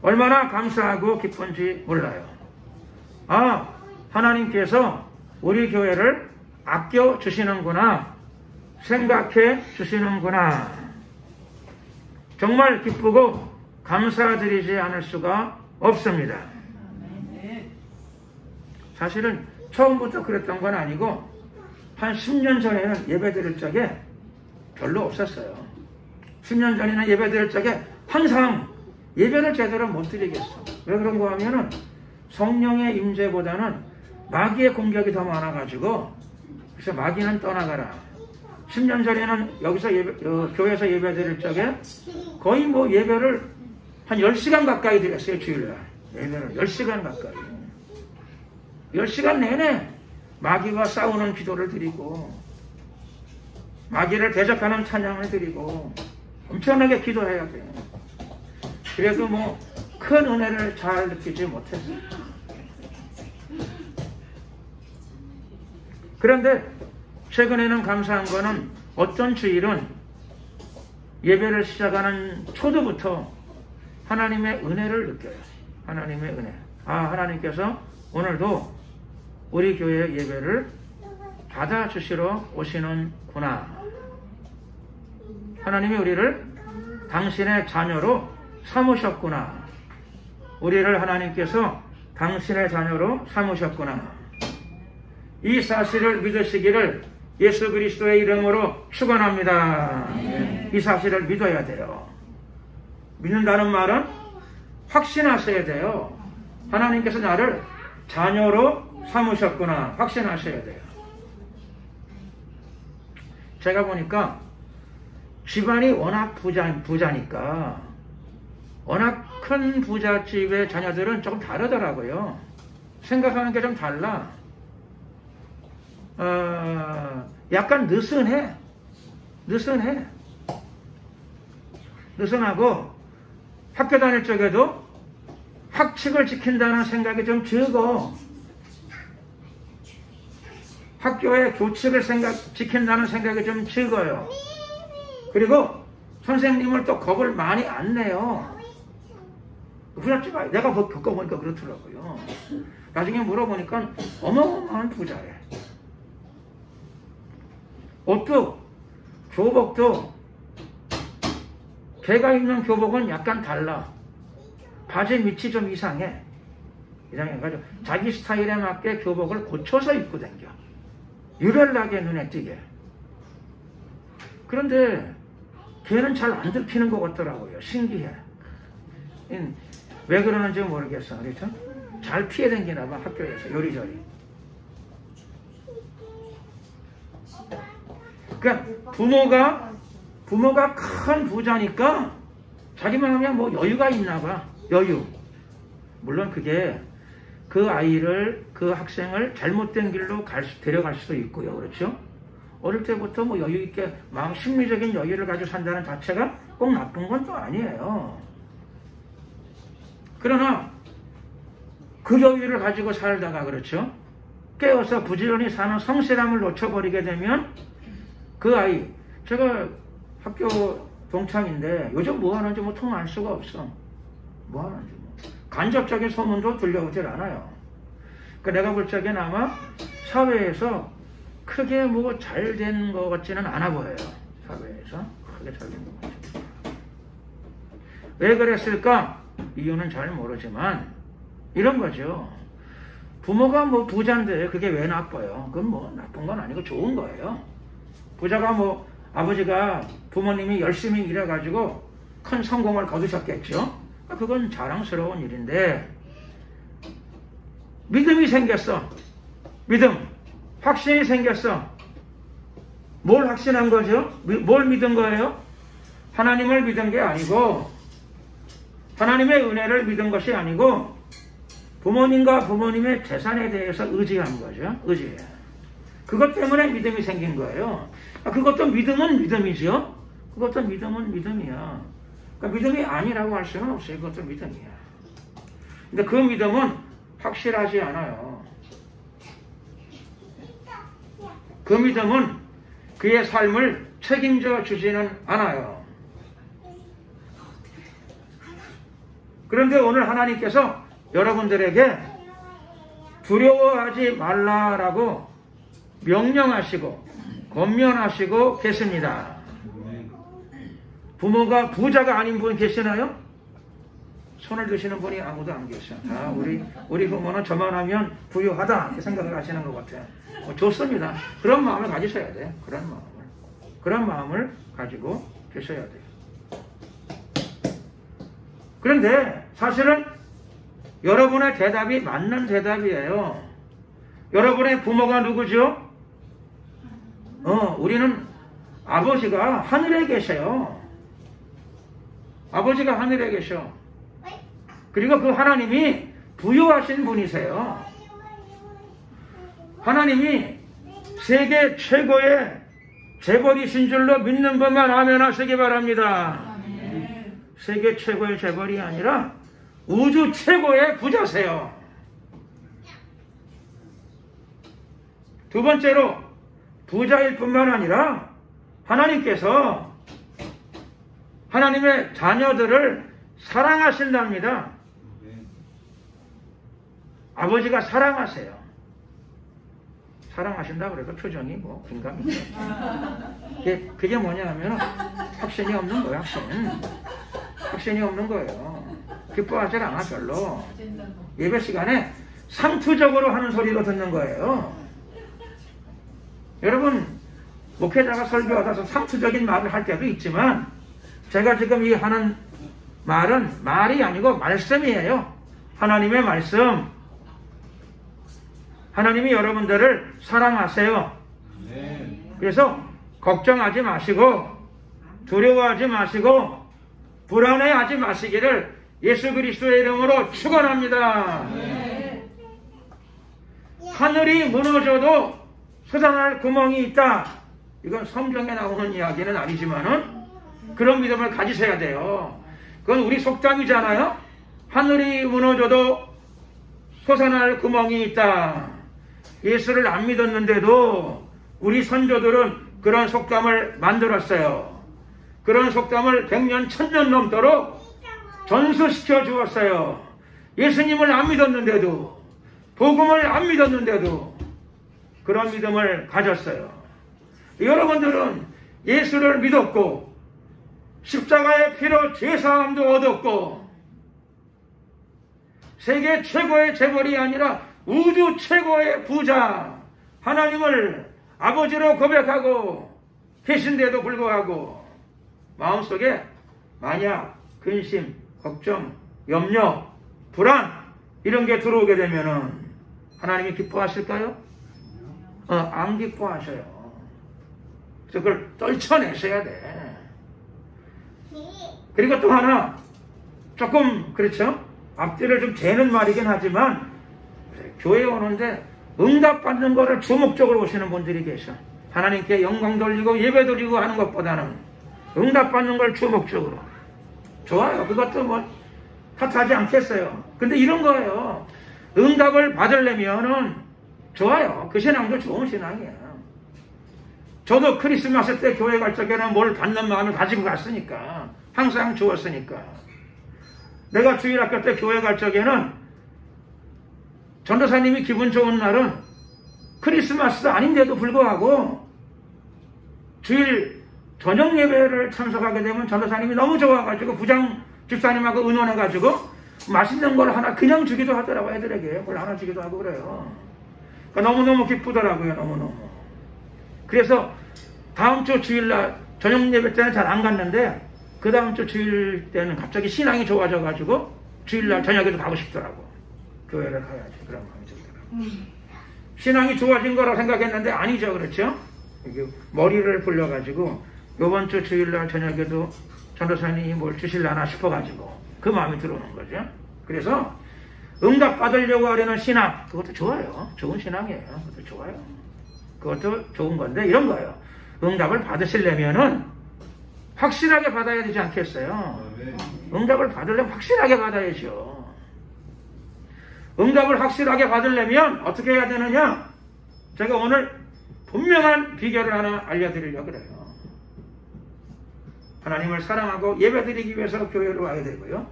얼마나 감사하고 기쁜지 몰라요. 아, 하나님께서 우리 교회를 아껴주시는구나, 생각해 주시는구나. 정말 기쁘고 감사드리지 않을 수가 없습니다. 사실은 처음부터 그랬던 건 아니고 한 10년 전에는 예배드릴 적에 별로 없었어요. 10년 전에는 예배드릴 적에 항상 예배를 제대로 못 드리겠어. 왜 그런가 하면은 성령의 임재보다는 마귀의 공격이 더 많아가지고, 그래서 마귀는 떠나가라. 10년 전에는 여기서 교회에서 예배드릴 적에 거의 뭐 예배를 한 10시간 가까이 드렸어요. 주일날 예배를 10시간 가까이, 10시간 내내 마귀와 싸우는 기도를 드리고 마귀를 대적하는 찬양을 드리고 엄청나게 기도해야 돼요. 그래도 뭐 큰 은혜를 잘 느끼지 못했어요. 그런데 최근에는 감사한 거는 어떤 주일은 예배를 시작하는 초도부터 하나님의 은혜를 느껴요. 하나님의 은혜. 아, 하나님께서 오늘도 우리 교회 예배를 받아주시러 오시는구나. 하나님이 우리를 당신의 자녀로 삼으셨구나. 우리를 하나님께서 당신의 자녀로 삼으셨구나. 이 사실을 믿으시기를 예수 그리스도의 이름으로 축원합니다. 이 사실을 믿어야 돼요. 믿는다는 말은 확신하셔야 돼요. 하나님께서 나를 자녀로 삼으셨구나. 확신하셔야 돼요. 제가 보니까 집안이 워낙 부자니까 워낙 큰 부잣집의 자녀들은 조금 다르더라고요. 생각하는 게 좀 달라. 약간 느슨하고 학교 다닐 적에도 학칙을 지킨다는 생각이 좀 적어. 학교의 교칙을 지킨다는 생각이 좀 적어요. 그리고 선생님을 또 겁을 많이 안 내요. 부잣집 아이, 내가 겪어보니까 그렇더라고요. 나중에 물어보니까 어마어마한 부자래. 옷도, 교복도, 걔가 입는 교복은 약간 달라. 바지 밑이 좀 이상해. 이상해가지고 자기 스타일에 맞게 교복을 고쳐서 입고 다녀. 유별나게 눈에 띄게. 그런데 걔는 잘 안 들키는 것 같더라고요. 신기해. 왜 그러는지 모르겠어. 그렇죠? 잘 피해 다니나 봐. 학교에서 요리조리. 그러니까 부모가 큰 부자니까 자기 마음에 뭐 여유가 있나 봐. 여유. 물론 그게 그 아이를, 그 학생을 잘못된 길로 데려갈 수도 있고요. 그렇죠? 어릴 때부터 뭐 여유 있게 마음 심리적인 여유를 가지고 산다는 자체가 꼭 나쁜 건 또 아니에요. 그러나 그 여유를 가지고 살다가 그렇죠? 깨어서 부지런히 사는 성실함을 놓쳐버리게 되면 그 아이, 제가 학교 동창인데 요즘 뭐 하는지 뭐 통 알 수가 없어. 뭐 하는지 뭐. 간접적인 소문도 들려오질 않아요. 그러니까 내가 볼 적엔 아마 사회에서 크게 뭐 잘 된 것 같지는 않아 보여요. 사회에서 크게 잘 된 것 같지. 왜 그랬을까? 이유는 잘 모르지만 이런 거죠. 부모가 뭐 부자인데 그게 왜 나빠요? 그건 뭐 나쁜 건 아니고 좋은 거예요. 부자가 뭐 아버지가 부모님이 열심히 일해가지고 큰 성공을 거두셨겠죠. 그건 자랑스러운 일인데 믿음이 생겼어. 믿음. 확신이 생겼어. 뭘 확신한 거죠? 뭘 믿은 거예요? 하나님을 믿은 게 아니고 하나님의 은혜를 믿은 것이 아니고 부모님과 부모님의 재산에 대해서 의지한 거죠. 의지해. 그것 때문에 믿음이 생긴 거예요. 그것도 믿음은 믿음이죠. 그것도 믿음은 믿음이야. 그러니까 믿음이 아니라고 할 수는 없어요. 그것도 믿음이야. 근데 그 믿음은 확실하지 않아요. 그 믿음은 그의 삶을 책임져 주지는 않아요. 그런데 오늘 하나님께서 여러분들에게 두려워하지 말라라고 명령하시고 권면하시고 계십니다. 부모가 부자가 아닌 분 계시나요? 손을 드시는 분이 아무도 안 계셔. 우리 부모는 저만 하면 부유하다 이렇게 생각을 하시는 것 같아요. 좋습니다. 그런 마음을 가지셔야 돼요. 그런 마음을 가지고 계셔야 돼요. 그런데 사실은 여러분의 대답이 맞는 대답이에요. 여러분의 부모가 누구죠? 우리는 아버지가 하늘에 계셔요. 아버지가 하늘에 계셔. 그리고 그 하나님이 부유하신 분이세요. 하나님이 세계 최고의 재벌이신 줄로 믿는 분만 아멘 하시기 바랍니다. 세계 최고의 재벌이 아니라 우주 최고의 부자세요. 두 번째로 부자일 뿐만 아니라 하나님께서 하나님의 자녀들을 사랑하신답니다. 아버지가 사랑하세요. 사랑하신다 그래도 표정이 뭐 긴가민가. 그게 뭐냐 하면 확신이 없는 거야. 확신. 확신이 없는 거예요. 기뻐하지 않아 별로. 예배 시간에 상투적으로 하는 소리로 듣는 거예요. 여러분, 목회자가 설교하다서 상투적인 말을 할 때도 있지만 제가 지금 이 하는 말은 말이 아니고 말씀이에요. 하나님의 말씀. 하나님이 여러분들을 사랑하세요. 그래서 걱정하지 마시고 두려워하지 마시고 불안해하지 마시기를 예수 그리스도의 이름으로 축원합니다. 하늘이 무너져도 솟아날 구멍이 있다. 이건 성경에 나오는 이야기는 아니지만은 그런 믿음을 가지셔야 돼요. 그건 우리 속담이잖아요. 하늘이 무너져도 솟아날 구멍이 있다. 예수를 안 믿었는데도 우리 선조들은 그런 속담을 만들었어요. 그런 속담을 100년, 1000년 넘도록 전수시켜 주었어요. 예수님을 안 믿었는데도, 복음을 안 믿었는데도 그런 믿음을 가졌어요. 여러분들은 예수를 믿었고 십자가의 피로 죄사함도 얻었고 세계 최고의 재벌이 아니라 우주 최고의 부자 하나님을 아버지로 고백하고 계신데도 불구하고 마음속에 만약 근심, 걱정, 염려, 불안 이런 게 들어오게 되면은 하나님이 기뻐하실까요? 안 기뻐하셔요. 그래서 그걸 떨쳐내셔야 돼. 그리고 또 하나 조금 그렇죠? 앞뒤를 좀 재는 말이긴 하지만 교회에 오는데 응답받는 거를 주목적으로 오시는 분들이 계셔. 하나님께 영광 돌리고 예배 드리고 하는 것보다는 응답받는 걸 주목적으로. 좋아요. 그것도 뭐 탓하지 않겠어요. 근데 이런 거예요. 응답을 받으려면은 좋아요. 그 신앙도 좋은 신앙이에요. 저도 크리스마스 때 교회 갈 적에는 뭘 받는 마음을 가지고 갔으니까 항상 좋았으니까. 내가 주일학교 때 교회 갈 적에는 전도사님이 기분 좋은 날은 크리스마스도 아닌데도 불구하고 주일 저녁 예배를 참석하게 되면 전도사님이 너무 좋아가지고 부장 집사님하고 의논해가지고 맛있는 걸 하나 그냥 주기도 하더라고요. 애들에게 뭘 하나 주기도 하고 그래요. 그러니까 너무너무 기쁘더라고요. 너무너무. 그래서 다음 주 주일날 저녁 예배 때는 잘 안 갔는데 그 다음 주 주일 때는 갑자기 신앙이 좋아져가지고 주일날 저녁에도 가고 싶더라고. 교회를 가야지. 그런 마음이 들더라고. 신앙이 좋아진 거라고 생각했는데 아니죠. 그렇죠? 이게 머리를 불려가지고 요번 주 주일날 저녁에도 전도사님이 뭘 주실라나 싶어가지고 그 마음이 들어오는 거죠. 그래서 응답 받으려고 하려는 신앙 그것도 좋아요. 좋은 신앙이에요. 그것도 좋아요. 그것도 좋은 건데 이런 거예요. 응답을 받으시려면은 확실하게 받아야 되지 않겠어요? 응답을 받으려면 확실하게 받아야죠. 응답을 확실하게 받으려면 어떻게 해야 되느냐? 제가 오늘 분명한 비결을 하나 알려드리려고 그래요. 하나님을 사랑하고 예배드리기 위해서 교회로 와야 되고요.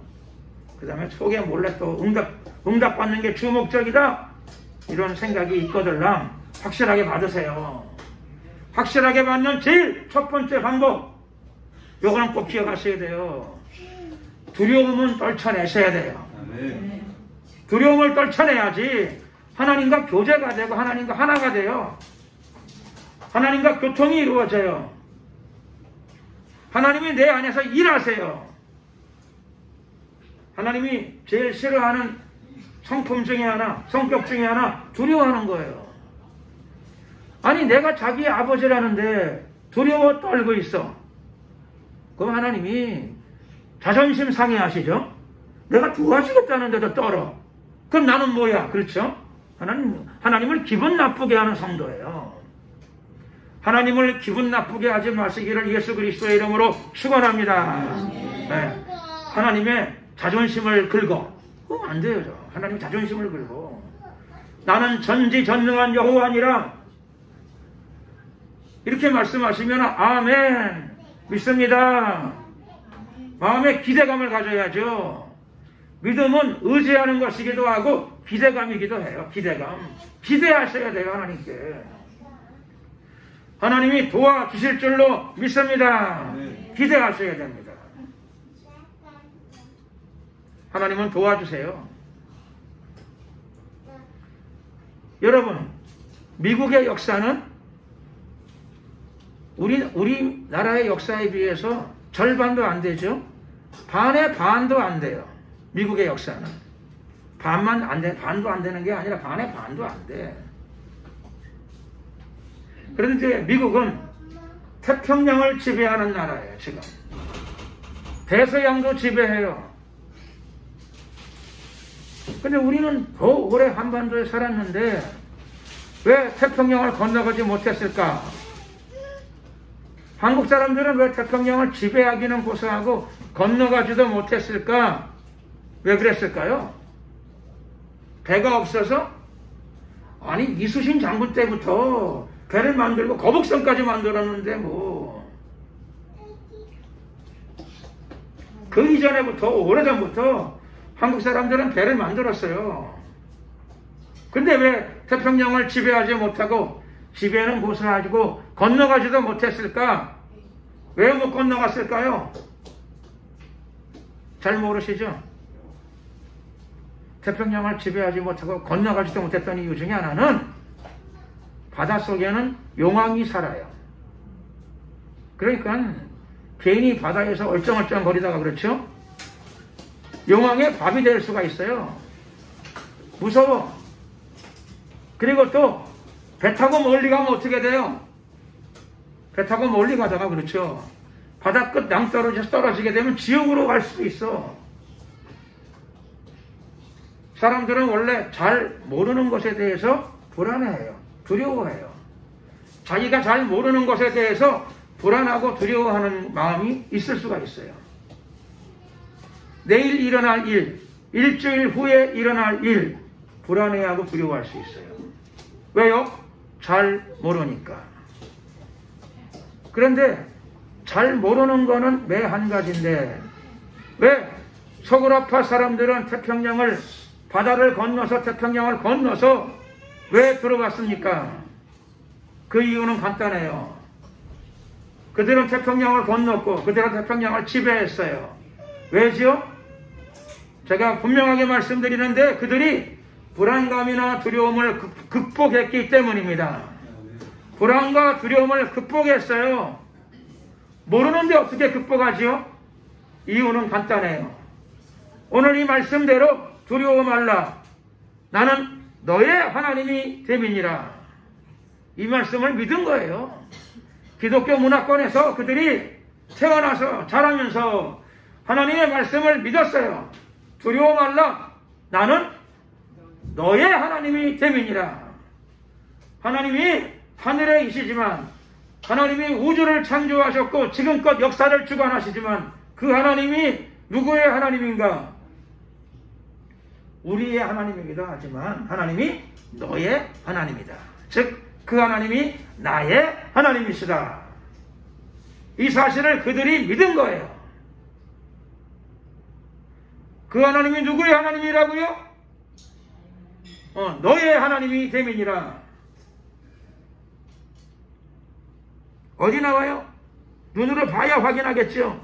그 다음에 속에 몰래 또 응답 받는 게 주목적이다 이런 생각이 있거들랑 확실하게 받으세요. 확실하게 받는 제일 첫 번째 방법 요거는 꼭 기억하셔야 돼요. 두려움은 떨쳐내셔야 돼요. 두려움을 떨쳐내야지 하나님과 교제가 되고 하나님과 하나가 돼요. 하나님과 교통이 이루어져요. 하나님이 내 안에서 일하세요. 하나님이 제일 싫어하는 성품 중에 하나, 성격 중에 하나 두려워하는 거예요. 아니 내가 자기 아버지라는데 두려워 떨고 있어. 그럼 하나님이 자존심 상해하시죠? 내가 도와주겠다는데도 떨어. 그럼 나는 뭐야? 그렇죠? 하나님을 기분 나쁘게 하는 성도예요. 하나님을 기분 나쁘게 하지 마시기를 예수 그리스도의 이름으로 축원합니다. 네. 하나님의 자존심을 긁어. 그럼 안 돼요. 하나님의 자존심을 긁어. 나는 전지전능한 여호와니라 이렇게 말씀하시면 아멘 믿습니다. 마음에 기대감을 가져야죠. 믿음은 의지하는 것이기도 하고 기대감이기도 해요. 기대감. 기대하셔야 돼요. 하나님께. 하나님이 도와주실 줄로 믿습니다. 기대하셔야 됩니다. 하나님은 도와주세요. 여러분, 미국의 역사는 우리나라의 역사에 비해서 절반도 안 되죠. 반의 반도 안 돼요. 미국의 역사는. 반도 안 되는 게 아니라 반의 반도 안 돼. 그런데 미국은 태평양을 지배하는 나라예요, 지금. 대서양도 지배해요. 근데 우리는 더 오래 한반도에 살았는데 왜 태평양을 건너가지 못했을까? 한국 사람들은 왜 태평양을 지배하기는 고사하고 건너가지도 못했을까? 왜 그랬을까요? 배가 없어서? 아니, 이순신 장군 때부터 배를 만들고 거북선까지 만들었는데 뭐. 그 이전에부터, 오래전부터 한국 사람들은 배를 만들었어요. 근데 왜 태평양을 지배하지 못하고 지배는 고사하고 건너가지도 못했을까? 왜 못 건너갔을까요? 잘 모르시죠? 태평양을 지배하지 못하고 건너가지도 못했던 이유 중에 하나는 바닷속에는 용왕이 살아요. 그러니까 괜히 바다에서 얼쩡얼쩡 거리다가 그렇죠? 용왕의 밥이 될 수가 있어요. 무서워. 그리고 또 배 타고 멀리 가면 어떻게 돼요? 배 타고 멀리 가다가 그렇죠. 바다 끝 낭떠러지에서 떨어지게 되면 지옥으로 갈 수도 있어. 사람들은 원래 잘 모르는 것에 대해서 불안해해요. 두려워해요. 자기가 잘 모르는 것에 대해서 불안하고 두려워하는 마음이 있을 수가 있어요. 내일 일어날 일, 일주일 후에 일어날 일, 불안해하고 두려워할 수 있어요. 왜요? 잘 모르니까. 그런데 잘 모르는 거는 매 한 가지인데 왜 서구라파 사람들은 태평양을, 바다를 건너서 태평양을 건너서 왜 들어갔습니까? 그 이유는 간단해요. 그들은 태평양을 건넜고 그들은 태평양을 지배했어요. 왜죠? 제가 분명하게 말씀드리는데 그들이 불안감이나 두려움을 극복했기 때문입니다. 불안과 두려움을 극복했어요. 모르는데 어떻게 극복하지요? 이유는 간단해요. 오늘 이 말씀대로 두려워 말라. 나는 너의 하나님이 됨이니라. 이 말씀을 믿은 거예요. 기독교 문화권에서 그들이 태어나서 자라면서 하나님의 말씀을 믿었어요. 두려워 말라. 나는 너의 하나님이 됨이니라. 하나님이 하늘에 계시지만 하나님이 우주를 창조하셨고 지금껏 역사를 주관하시지만 그 하나님이 누구의 하나님인가? 우리의 하나님이기도 하지만 하나님이 너의 하나님이다. 즉 그 하나님이 나의 하나님이시다. 이 사실을 그들이 믿은 거예요. 그 하나님이 누구의 하나님이라고요? 너의 하나님이 됨이니라. 어디 나와요? 눈으로 봐야 확인하겠죠.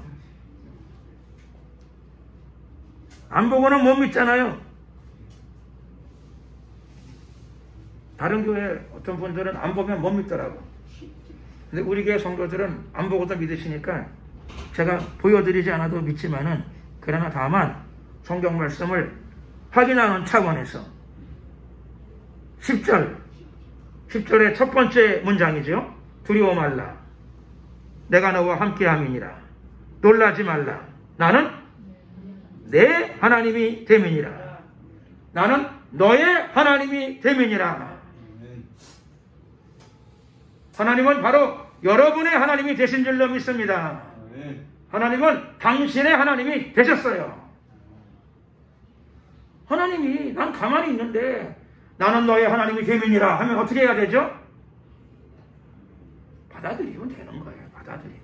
안 보고는 못 믿잖아요. 다른 교회 어떤 분들은 안 보면 못 믿더라고. 근데 우리 교회 성도들은 안 보고도 믿으시니까 제가 보여드리지 않아도 믿지만은, 그러나 다만 성경 말씀을 확인하는 차원에서 10절의 첫 번째 문장이죠. 두려워 말라. 내가 너와 함께함이니라. 놀라지 말라. 나는 내 하나님이 됨이니라. 나는 너의 하나님이 됨이니라. 하나님은 바로 여러분의 하나님이 되신 줄로 믿습니다. 하나님은 당신의 하나님이 되셨어요. 하나님이 난 가만히 있는데 나는 너의 하나님이 됨이니라 하면 어떻게 해야 되죠? 받아들이면 되는 거예요. 받아들이면.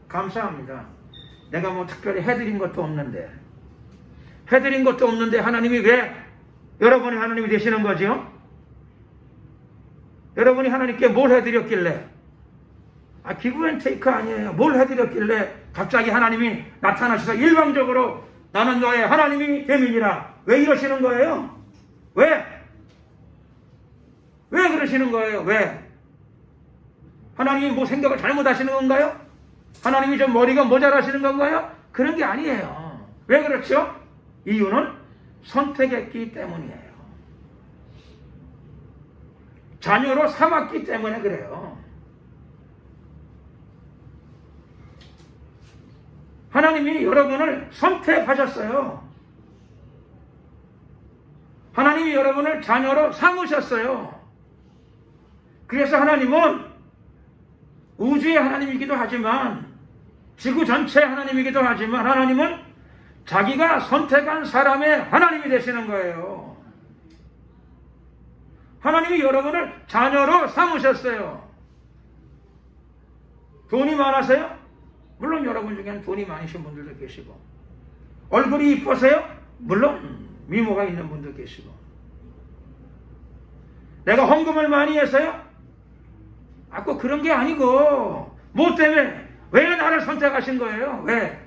감사합니다. 내가 뭐 특별히 해드린 것도 없는데 하나님이 왜 여러분의 하나님이 되시는 거죠? 여러분이 하나님께 뭘 해드렸길래? 기브 앤 테이크 아니에요. 뭘 해드렸길래 갑자기 하나님이 나타나셔서 일방적으로 나는 너의 하나님이 됨이니라. 왜 이러시는 거예요? 왜 그러시는 거예요? 왜? 하나님이 뭐 생각을 잘못하시는 건가요? 하나님이 좀 머리가 모자라시는 건가요? 그런 게 아니에요. 왜 그렇죠? 이유는 선택했기 때문이에요. 자녀로 삼았기 때문에 그래요. 하나님이 여러분을 선택하셨어요. 하나님이 여러분을 자녀로 삼으셨어요. 그래서 하나님은 우주의 하나님이기도 하지만 지구 전체의 하나님이기도 하지만 하나님은 자기가 선택한 사람의 하나님이 되시는 거예요. 하나님이 여러분을 자녀로 삼으셨어요. 돈이 많으세요? 물론 여러분 중에는 돈이 많으신 분들도 계시고, 얼굴이 이쁘세요? 물론 미모가 있는 분도 계시고, 내가 헌금을 많이 해서요? 꼭 그런 게 아니고, 뭐 때문에? 왜 나를 선택하신 거예요? 왜?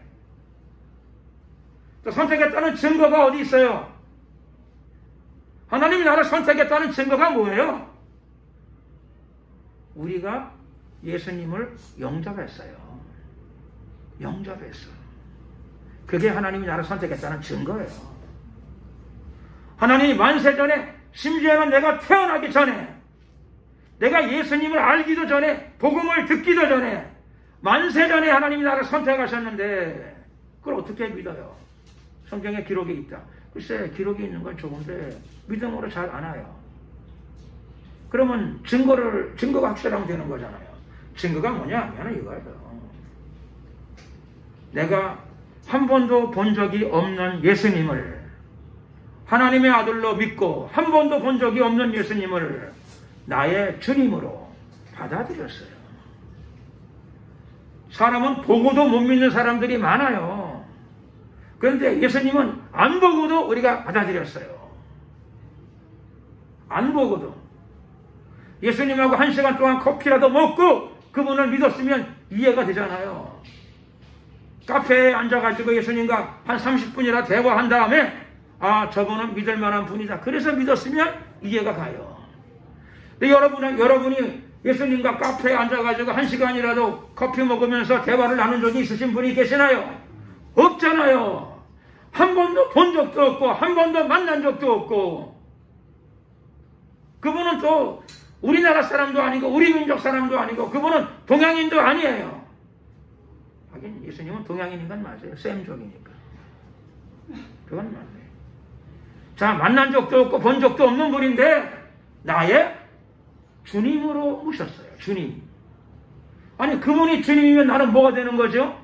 또 선택했다는 증거가 어디 있어요? 하나님이 나를 선택했다는 증거가 뭐예요? 우리가 예수님을 영접했어요. 영접했어요. 그게 하나님이 나를 선택했다는 증거예요. 하나님이 만세 전에, 심지어는 내가 태어나기 전에, 내가 예수님을 알기도 전에, 복음을 듣기도 전에, 만세 전에 하나님이 나를 선택하셨는데 그걸 어떻게 믿어요? 성경에 기록이 있다. 글쎄, 기록이 있는 건 좋은데 믿음으로 잘 안 와요. 그러면 증거가 확실하면 되는 거잖아요. 증거가 뭐냐 하면 이거예요. 내가 한 번도 본 적이 없는 예수님을 하나님의 아들로 믿고 한 번도 본 적이 없는 예수님을 나의 주님으로 받아들였어요. 사람은 보고도 못 믿는 사람들이 많아요. 그런데 예수님은 안 보고도 우리가 받아들였어요. 안 보고도. 예수님하고 1시간 동안 커피라도 먹고 그분을 믿었으면 이해가 되잖아요. 카페에 앉아가지고 예수님과 한 30분이나 대화한 다음에 저분은 믿을 만한 분이다. 그래서 믿었으면 이해가 가요. 근데 여러분이 예수님과 카페에 앉아가지고 1시간이라도 커피 먹으면서 대화를 나눈 적이 있으신 분이 계시나요? 없잖아요. 한 번도 본 적도 없고 한 번도 만난 적도 없고, 그분은 또 우리나라 사람도 아니고 우리 민족 사람도 아니고 그분은 동양인도 아니에요. 하긴 예수님은 동양인인 건 맞아요. 셈족이니까. 그건 맞아요. 자, 만난 적도 없고 본 적도 없는 분인데 나의 주님으로 모셨어요. 주님. 아니, 그분이 주님이면 나는 뭐가 되는 거죠?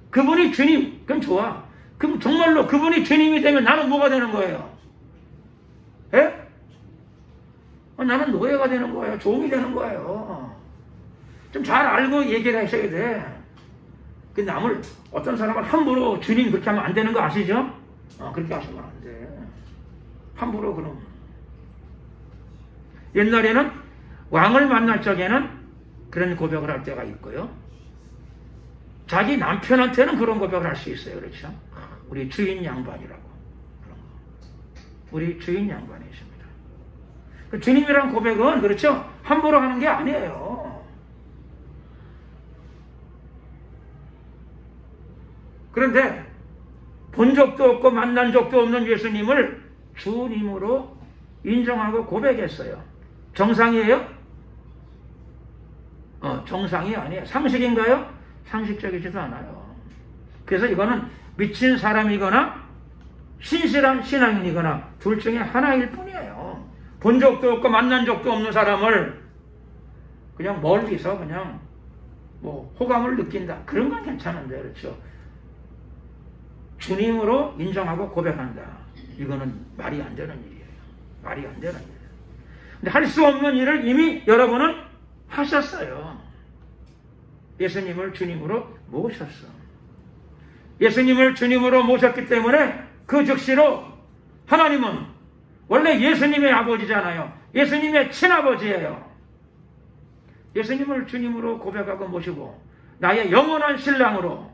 그분이 주님. 그럼 좋아. 그럼 정말로 그분이 주님이 되면 나는 뭐가 되는 거예요? 예? 나는 노예가 되는 거예요. 종이 되는 거예요. 좀 잘 알고 얘기를 하셔야 돼. 그 남을, 어떤 사람은 함부로 주님 그렇게 하면 안 되는 거 아시죠? 그렇게 하시면 안 돼. 함부로 그럼. 옛날에는 왕을 만날 적에는 그런 고백을 할 때가 있고요. 자기 남편한테는 그런 고백을 할 수 있어요. 그렇죠? 우리 주인 양반이라고. 그런 거. 우리 주인 양반이십니다. 그 주님이란 고백은, 그렇죠? 함부로 하는 게 아니에요. 그런데 본 적도 없고 만난 적도 없는 예수님을 주님으로 인정하고 고백했어요. 정상이에요? 정상이 아니에요. 상식인가요? 상식적이지도 않아요. 그래서 이거는 미친 사람이거나 신실한 신앙인이거나 둘 중에 하나일 뿐이에요. 본 적도 없고 만난 적도 없는 사람을 그냥 멀리서 그냥 뭐 호감을 느낀다. 그런 건 괜찮은데, 그렇죠? 주님으로 인정하고 고백한다. 이거는 말이 안 되는 일이에요. 말이 안 되는 일이에요. 근데 할 수 없는 일을 이미 여러분은 하셨어요. 예수님을 주님으로 모셨어. 예수님을 주님으로 모셨기 때문에 그 즉시로 하나님은 원래 예수님의 아버지잖아요. 예수님의 친아버지예요. 예수님을 주님으로 고백하고 모시고 나의 영원한 신랑으로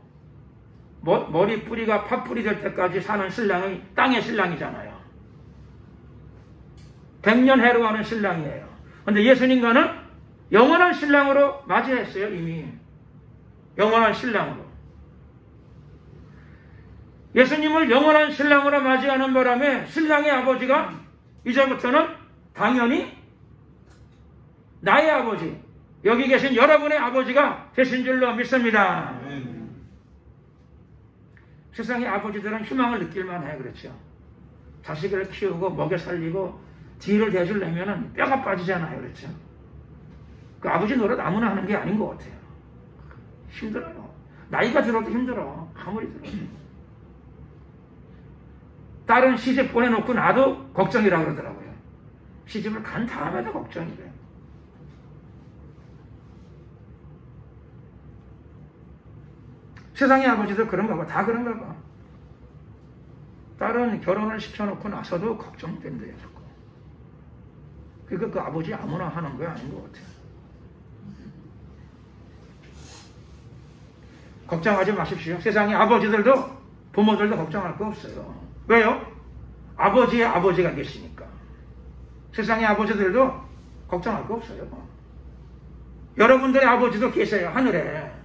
머리 뿌리가 팥뿌리 될 때까지 사는 신랑이 땅의 신랑이잖아요. 100년 해로하는 신랑이에요. 그런데 예수님과는 영원한 신랑으로 맞이했어요. 이미 영원한 신랑으로. 예수님을 영원한 신랑으로 맞이하는 바람에 신랑의 아버지가 이제부터는 당연히 나의 아버지, 여기 계신 여러분의 아버지가 되신 줄로 믿습니다. 세상의 아버지들은 희망을 느낄만 해. 그렇죠. 자식을 키우고 먹여 살리고 뒤를 대주려면 뼈가 빠지잖아요. 그렇죠. 그 아버지 노릇 아무나 하는 게 아닌 것 같아요. 힘들어요. 나이가 들어도 힘들어. 아무리 들어도. 딸은 시집 보내놓고 나도 걱정이라고 그러더라고요. 시집을 간 다음에도 걱정이래요. 세상의 아버지도 그런가 봐. 다 그런가 봐. 딸은 결혼을 시켜놓고 나서도 걱정된대요. 그러니까 그 아버지 아무나 하는 거 아닌 것 같아요. 걱정하지 마십시오. 세상의 아버지들도 부모들도 걱정할 거 없어요. 왜요? 아버지의 아버지가 계시니까. 세상의 아버지들도 걱정할 거 없어요. 여러분들의 아버지도 계세요. 하늘에.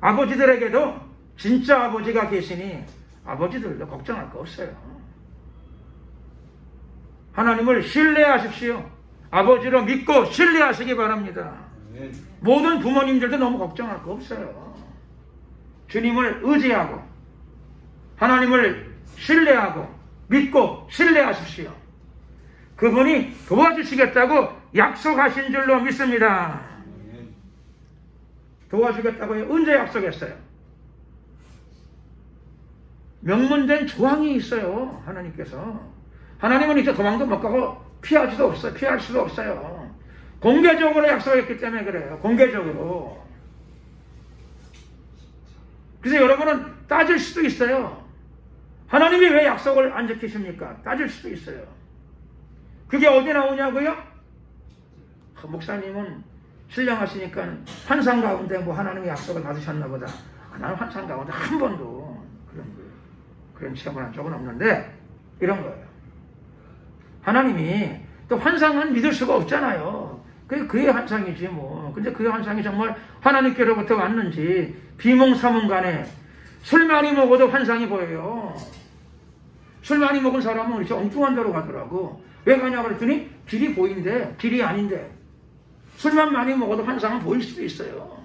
아버지들에게도 진짜 아버지가 계시니 아버지들도 걱정할 거 없어요. 하나님을 신뢰하십시오. 아버지로 믿고 신뢰하시기 바랍니다. 모든 부모님들도 너무 걱정할 거 없어요. 주님을 의지하고 하나님을 신뢰하고 믿고 신뢰하십시오. 그분이 도와주시겠다고 약속하신 줄로 믿습니다. 도와주겠다고요? 언제 약속했어요? 명문된 조항이 있어요. 하나님께서. 하나님은 이제 도망도 못 가고 피하지도 없어요. 피할 수도 없어요. 공개적으로 약속했기 때문에 그래요. 공개적으로. 그래서 여러분은 따질 수도 있어요. 하나님이 왜 약속을 안 지키십니까? 따질 수도 있어요. 그게 어디 나오냐고요? 목사님은 신령하시니까 환상 가운데 뭐 하나님의 약속을 받으셨나 보다. 나는 환상 가운데 한 번도 그런 체험을 한 적은 없는데 이런 거예요. 하나님이 또 환상은 믿을 수가 없잖아요. 그의 환상이지 뭐. 근데 그의 환상이 정말 하나님께로부터 왔는지 비몽사몽간에 술 많이 먹어도 환상이 보여요. 술 많이 먹은 사람은 이렇게 엉뚱한 데로 가더라고. 왜 가냐고 그랬더니 길이 보인대. 길이 아닌데. 술만 많이 먹어도 환상은 보일 수도 있어요.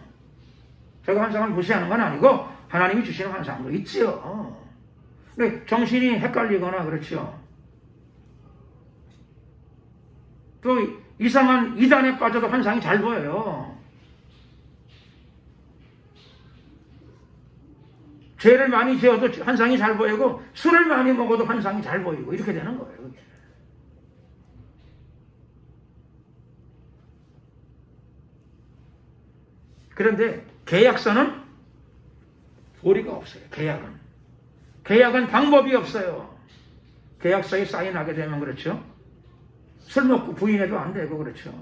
제가 환상을 무시하는 건 아니고 하나님이 주시는 환상도 있지요. 근데 정신이 헷갈리거나 그렇죠. 또 이상한 이단에 빠져도 환상이 잘 보여요. 죄를 많이 지어도 환상이 잘 보이고 술을 많이 먹어도 환상이 잘 보이고 이렇게 되는 거예요. 그런데 계약서는 도리가 없어요. 계약은 방법이 없어요. 계약서에 사인하게 되면 그렇죠. 술 먹고 부인해도 안 되고 그렇죠.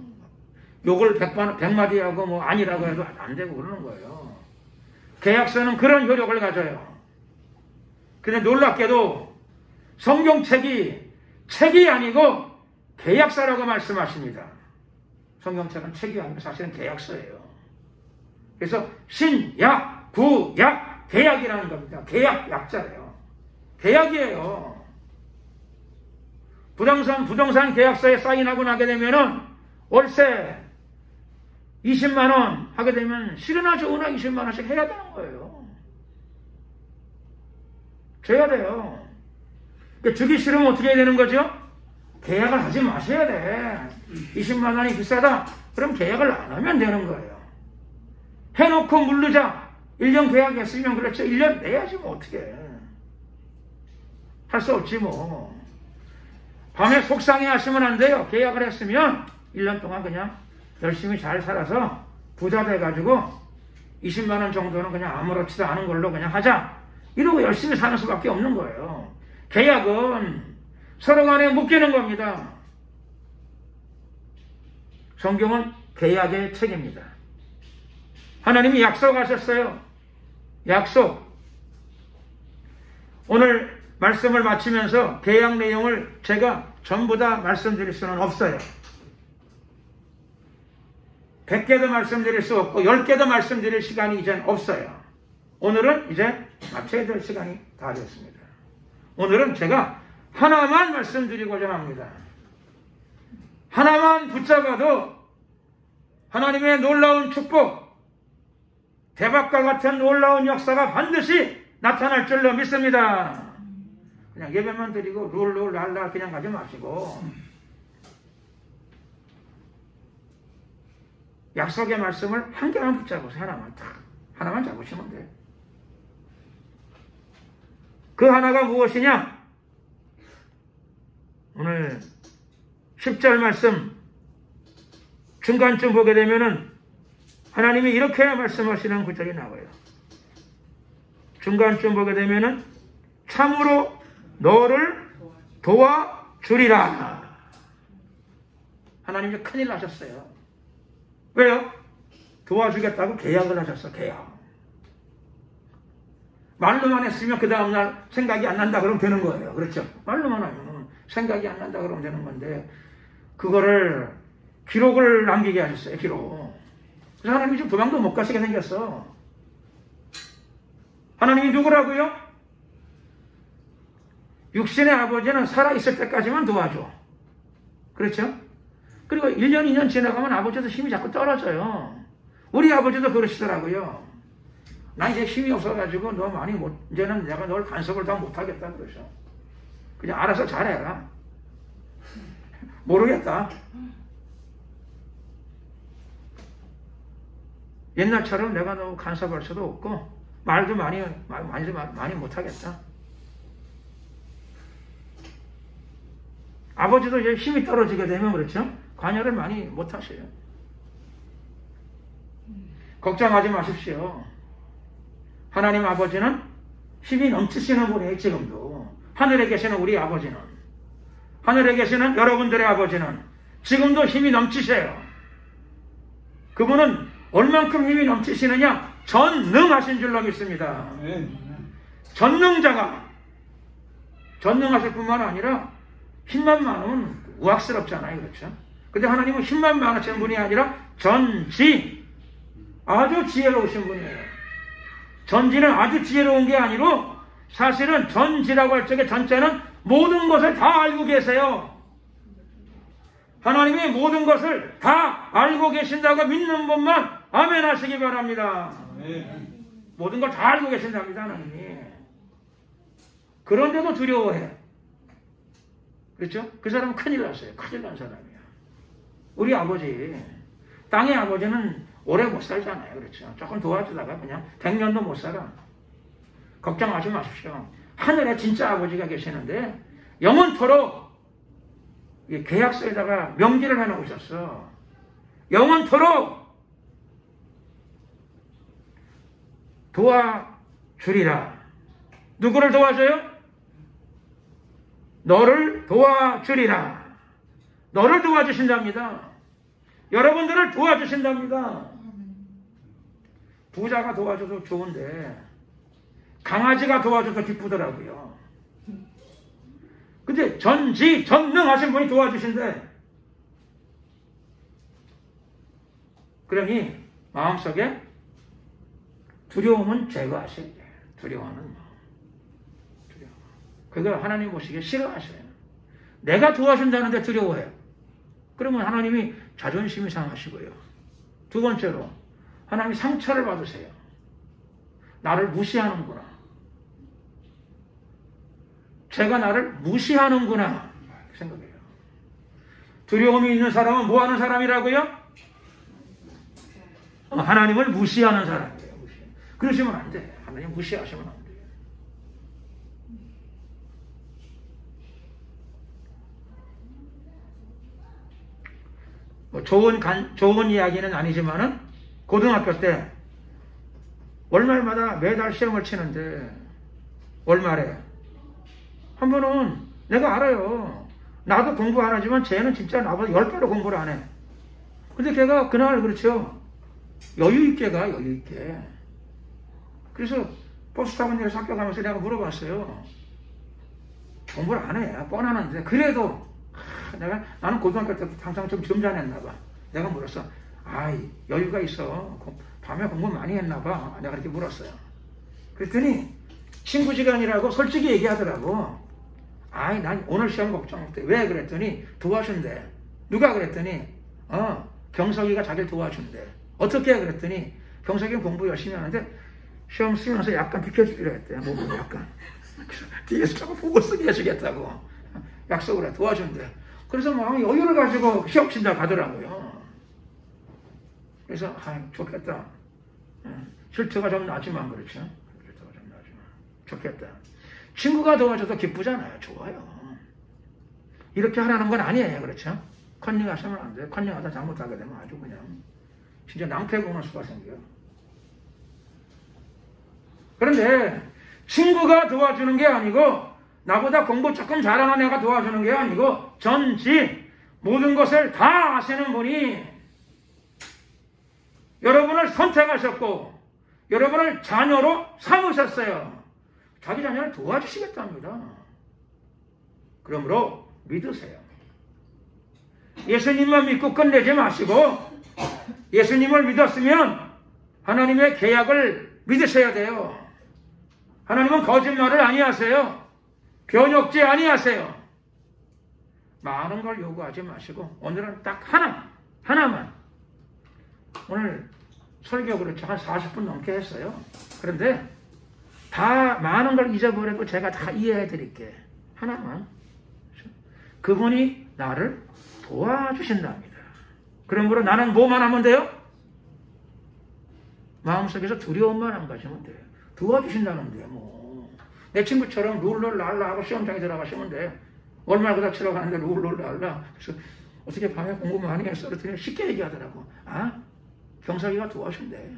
욕을 100마디 하고 뭐 아니라고 해도 안 되고 그러는 거예요. 계약서는 그런 효력을 가져요. 그런데 놀랍게도 성경책이 책이 아니고 계약서라고 말씀하십니다. 성경책은 책이 아니고 사실은 계약서예요. 그래서 신약, 구약, 계약이라는 겁니다. 계약 약자예요. 계약이에요. 부동산 계약서에 사인하고 나게 되면은 월세 20만 원 하게 되면 싫으나 좋으나 20만 원씩 해야 되는 거예요. 줘야 돼요. 그러니까 주기 싫으면 어떻게 해야 되는 거죠? 계약을 하지 마셔야 돼. 20만 원이 비싸다? 그럼 계약을 안 하면 되는 거예요. 해놓고 물르자. 1년 계약했으면 그렇죠. 1년 내야지 뭐 어떻게 해. 할 수 없지 뭐. 밤에 속상해 하시면 안 돼요. 계약을 했으면 1년 동안 그냥 열심히 잘 살아서 부자 돼가지고 20만 원 정도는 그냥 아무렇지도 않은 걸로 그냥 하자. 이러고 열심히 사는 수밖에 없는 거예요. 계약은 서로 간에 묶이는 겁니다. 성경은 계약의 책입니다. 하나님이 약속하셨어요. 약속. 오늘 말씀을 마치면서 계약 내용을 제가 전부 다 말씀드릴 수는 없어요. 100개도 말씀드릴 수 없고 10개도 말씀드릴 시간이 이젠 없어요. 오늘은 이제 마쳐야 될 시간이 다 됐습니다. 오늘은 제가 하나만 말씀드리고자 합니다. 하나만 붙잡아도 하나님의 놀라운 축복, 대박과 같은 놀라운 역사가 반드시 나타날 줄로 믿습니다. 그냥 예배만 드리고 룰랄라 그냥 가지 마시고 약속의 말씀을 한 개만 붙잡으세요. 하나만 잡으시면 돼요. 그 하나가 무엇이냐? 오늘 10절 말씀 중간쯤 보게 되면은 하나님이 이렇게 말씀하시는 구절이 나와요. 중간쯤 보게 되면은 참으로 너를 도와주리라. 하나님이 큰일 나셨어요. 왜요? 도와주겠다고 계약을 하셨어. 계약. 말로만 했으면 그 다음날 생각이 안 난다 그러면 되는 거예요. 그렇죠? 말로만 하면 생각이 안 난다 그러면 되는 건데 그거를 기록을 남기게 하셨어요. 기록. 그래서 하나님이 지금 도망도 못 가시게 생겼어. 하나님이 누구라고요? 육신의 아버지는 살아있을 때까지만 도와줘. 그렇죠? 그리고 1년, 2년 지나가면 아버지도 힘이 자꾸 떨어져요. 우리 아버지도 그러시더라고요. 나 이제 힘이 없어가지고 너 많이 이제는 내가 널 간섭을 다 못하겠다 그러셔. 그냥 알아서 잘해라. 모르겠다. 옛날처럼 내가 너무 간섭할 수도 없고 말도 많이 못하겠다. 아버지도 이제 힘이 떨어지게 되면 그렇죠? 관여를 많이 못하셔요. 걱정하지 마십시오. 하나님 아버지는 힘이 넘치시는 분이에요. 지금도. 하늘에 계시는 우리 아버지는, 하늘에 계시는 여러분들의 아버지는 지금도 힘이 넘치세요. 그분은 얼만큼 힘이 넘치시느냐? 전능하신 줄로 믿습니다. 전능하실 뿐만 아니라 힘만 많으면 우악스럽잖아요. 그렇죠? 근데 하나님은 힘만 많으신 분이 아니라 전지, 아주 지혜로우신 분이에요. 전지는 아주 지혜로운 게 아니고 사실은 전지라고 할 적에 전체는 모든 것을 다 알고 계세요. 하나님이 모든 것을 다 알고 계신다고 믿는 분만 아멘 하시기 바랍니다. 모든 걸 다 알고 계신답니다. 하나님이. 그런데도 두려워해. 그렇죠? 그 사람은 큰일 났어요. 큰일 난 사람이야. 우리 아버지, 땅의 아버지는 오래 못 살잖아요. 그렇죠? 조금 도와주다가 그냥 100년도 못 살아. 걱정하지 마십시오. 하늘에 진짜 아버지가 계시는데 영원토록 계약서에다가 명기를 해놓으셨어. 영원토록 도와주리라. 누구를 도와줘요? 너를 도와주리라. 너를 도와주신답니다. 여러분들을 도와주신답니다. 부자가 도와줘도 좋은데 강아지가 도와줘도 기쁘더라고요. 근데 전능하신 분이 도와주신대. 그러니 마음속에 두려움은 제거하셔야 돼요. 두려워하는 마음. 그걸 하나님 보시기에 싫어하셔요. 내가 도와준다는데 두려워해요. 그러면 하나님이 자존심이 상하시고요. 두 번째로 하나님이 상처를 받으세요. 나를 무시하는구나. 제가 나를 무시하는구나 생각해요. 두려움이 있는 사람은 뭐 하는 사람이라고요? 하나님을 무시하는 사람이에요. 그러시면 안 돼. 하나님 무시하시면 안 돼요. 좋은 이야기는 아니지만은 고등학교 때 월말마다 매달 시험을 치는데 월말에 한 번은 내가 알아요. 나도 공부 안 하지만 쟤는 진짜 나보다 10배로 공부를 안 해. 근데 걔가 그날 그렇죠. 여유 있게 가, 여유 있게. 그래서 버스 타고 내려서 학교 가면서 내가 물어봤어요. 공부를 안 해. 뻔하는데. 그래도 나는 고등학교 때 항상 좀 점잖했나 봐. 내가 물었어. 아이, 여유가 있어. 밤에 공부 많이 했나 봐. 내가 그렇게 물었어요. 그랬더니 친구 시간이라고 솔직히 얘기하더라고. 아이, 난 오늘 시험 걱정 못해. 왜? 그랬더니 도와준대. 누가? 그랬더니 경석이가 자기를 도와준대. 어떻게? 그랬더니 경석이는 공부 열심히 하는데 시험 쓰면서 약간 비켜주기로 했대. 몸을 약간. 뒤에서 자꾸 보고 쓰게 해주겠다고 약속을 해. 도와준대. 그래서 막 여유를 가지고 시험 친다 가더라고요. 그래서 좋겠다. 실트가 좀 나지만 그렇죠. 실트가 좀 나지만 좋겠다. 친구가 도와줘도 기쁘잖아요. 좋아요. 이렇게 하라는 건 아니에요. 그렇죠. 컨닝하시면 안 돼요. 컨닝하다 잘못하게 되면 아주 그냥 진짜 낭패 보는 수가 생겨요. 그런데 친구가 도와주는 게 아니고 나보다 공부 조금 잘하는 애가 도와주는 게 아니고 전지 모든 것을 다 아시는 분이 여러분을 선택하셨고 여러분을 자녀로 삼으셨어요. 자기 자녀를 도와주시겠답니다. 그러므로 믿으세요. 예수님만 믿고 끝내지 마시고 예수님을 믿었으면 하나님의 계약을 믿으셔야 돼요. 하나님은 거짓말을 아니하세요. 변욕지 아니하세요. 많은 걸 요구하지 마시고 오늘은 딱 하나만. 오늘 설교 그렇죠. 한 40분 넘게 했어요. 그런데 다 많은 걸 잊어버려도 제가 다 이해해 드릴게. 하나만. 그분이 나를 도와주신답니다. 그러므로 나는 뭐만 하면 돼요? 마음속에서 두려움만 안 가지면 돼요. 도와주신다는데 뭐. 내 친구처럼 룰루랄라 하고 시험장에 들어가시면 돼. 월말고사 치러 가는데 룰루랄라. 그래서 어떻게 밤에 공부 많이 했어? 그랬더니 쉽게 얘기하더라고. 경석이가 도와준대.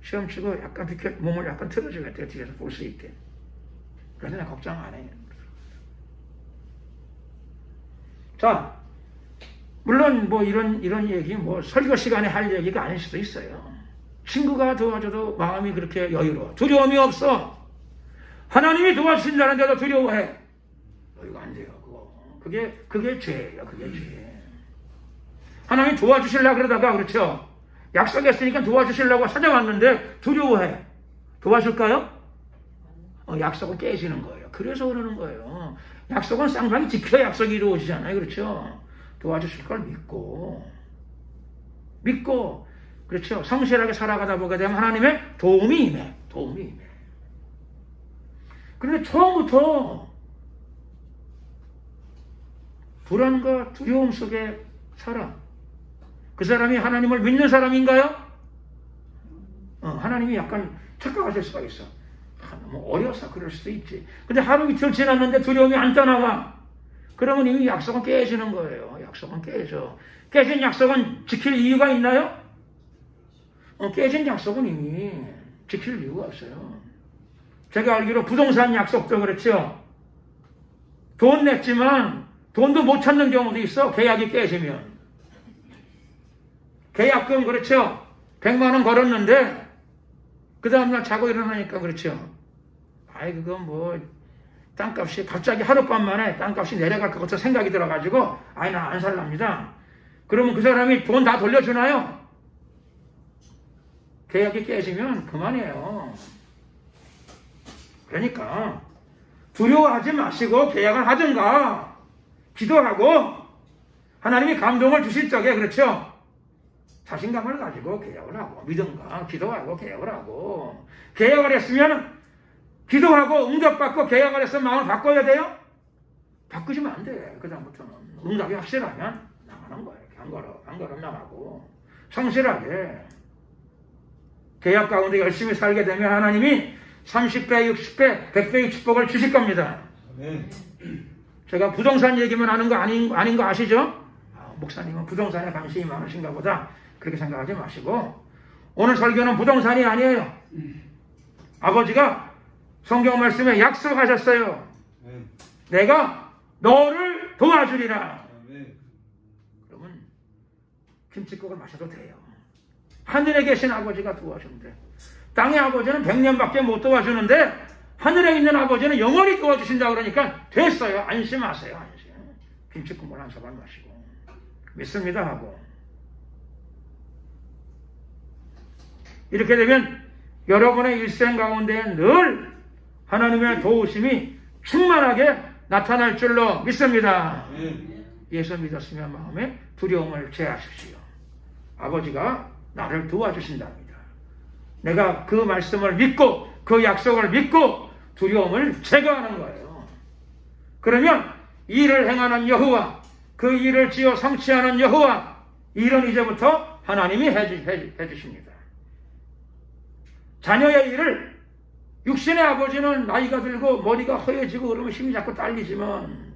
시험 치고 약간 몸을 약간 틀어주겠대. 뒤에서 볼 수 있게. 그래서 내가 걱정 안 해. 자, 물론 뭐 이런 얘기 뭐 설교 시간에 할 얘기가 아닐 수도 있어요. 친구가 도와줘도 마음이 그렇게 여유로워. 두려움이 없어. 하나님이 도와주신다는데도 두려워해. 여유가 안 돼요. 그게 죄예요. 그게 죄. 하나님이 도와주시려고 그러다가 그렇죠. 약속했으니까 도와주시려고 찾아왔는데 두려워해. 도와줄까요? 약속은 깨지는 거예요. 그래서 그러는 거예요. 약속은 쌍방이 지켜야 약속이 이루어지잖아요. 그렇죠. 도와주실 걸 믿고 그렇죠. 성실하게 살아가다 보게 되면 하나님의 도움이 임해. 그런데 처음부터 불안과 두려움 속에 살아. 그 사람이 하나님을 믿는 사람인가요? 하나님이 약간 착각하실 수가 있어. 너무 어려서 그럴 수도 있지. 근데 하루 이틀 지났는데 두려움이 안 떠나가. 그러면 이미 약속은 깨지는 거예요. 약속은 깨져. 깨진 약속은 지킬 이유가 있나요? 깨진 약속은 이미 지킬 이유가 없어요. 제가 알기로 부동산 약속도 그렇죠. 돈 냈지만 돈도 못 찾는 경우도 있어. 계약이 깨지면. 계약금 그렇죠. 100만 원 걸었는데 그 다음날 자고 일어나니까 그렇죠. 그건 뭐 땅값이 갑자기 하룻밤 만에 땅값이 내려갈 것 같아 생각이 들어가지고 나 안 살랍니다. 그러면 그 사람이 돈 다 돌려주나요? 계약이 깨지면 그만이에요. 그러니까 두려워하지 마시고 계약을 하든가 기도하고 하나님이 감동을 주실 적에 그렇죠. 자신감을 가지고 계약을 하고 믿음과 기도하고 계약을 하고 계약을 했으면 기도하고 응답받고 계약을 해서 마음을 바꿔야 돼요? 바꾸시면 안 돼. 그 다음부터는 응답이 확실하면 나가는 거예요. 안 걸어 나가고 성실하게 계약 가운데 열심히 살게 되면 하나님이 30배, 60배, 100배의 축복을 주실 겁니다. 네. 제가 부동산 얘기만 하는 거 아닌 거 아시죠? 목사님은 부동산에 관심이 많으신가 보다. 그렇게 생각하지 마시고 오늘 설교는 부동산이 아니에요. 아버지가 성경 말씀에 약속하셨어요. 내가 너를 도와주리라. 그러면 김치국을 마셔도 돼요. 하늘에 계신 아버지가 도와준대. 땅의 아버지는 100년밖에 못 도와주는데 하늘에 있는 아버지는 영원히 도와주신다 그러니까 됐어요. 안심하세요. 안심. 김치국물 한 사발 마시고 믿습니다 하고. 이렇게 되면 여러분의 일생 가운데 늘 하나님의 도우심이 충만하게 나타날 줄로 믿습니다. 예수 믿었으면 마음에 두려움을 제하십시오. 아버지가 나를 도와주신답니다. 내가 그 말씀을 믿고 그 약속을 믿고 두려움을 제거하는 거예요. 그러면 일을 행하는 여호와, 그 일을 지어 성취하는 여호와, 일은 이제부터 하나님이 해주십니다. 자녀의 일을 육신의 아버지는 나이가 들고 머리가 허해지고 그러면 힘이 자꾸 딸리지만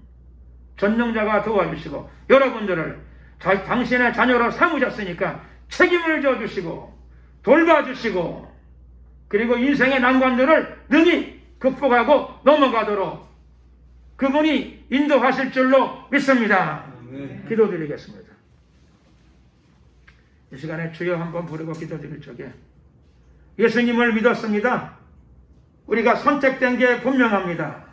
전능자가 도와주시고 여러분들을 당신의 자녀로 삼으셨으니까 책임을 져주시고 돌봐주시고 그리고 인생의 난관들을 능히 극복하고 넘어가도록 그분이 인도하실 줄로 믿습니다. 기도드리겠습니다. 이 시간에 주여 한번 부르고 기도드릴 적에 예수님을 믿었습니다. 우리가 선택된 게 분명합니다.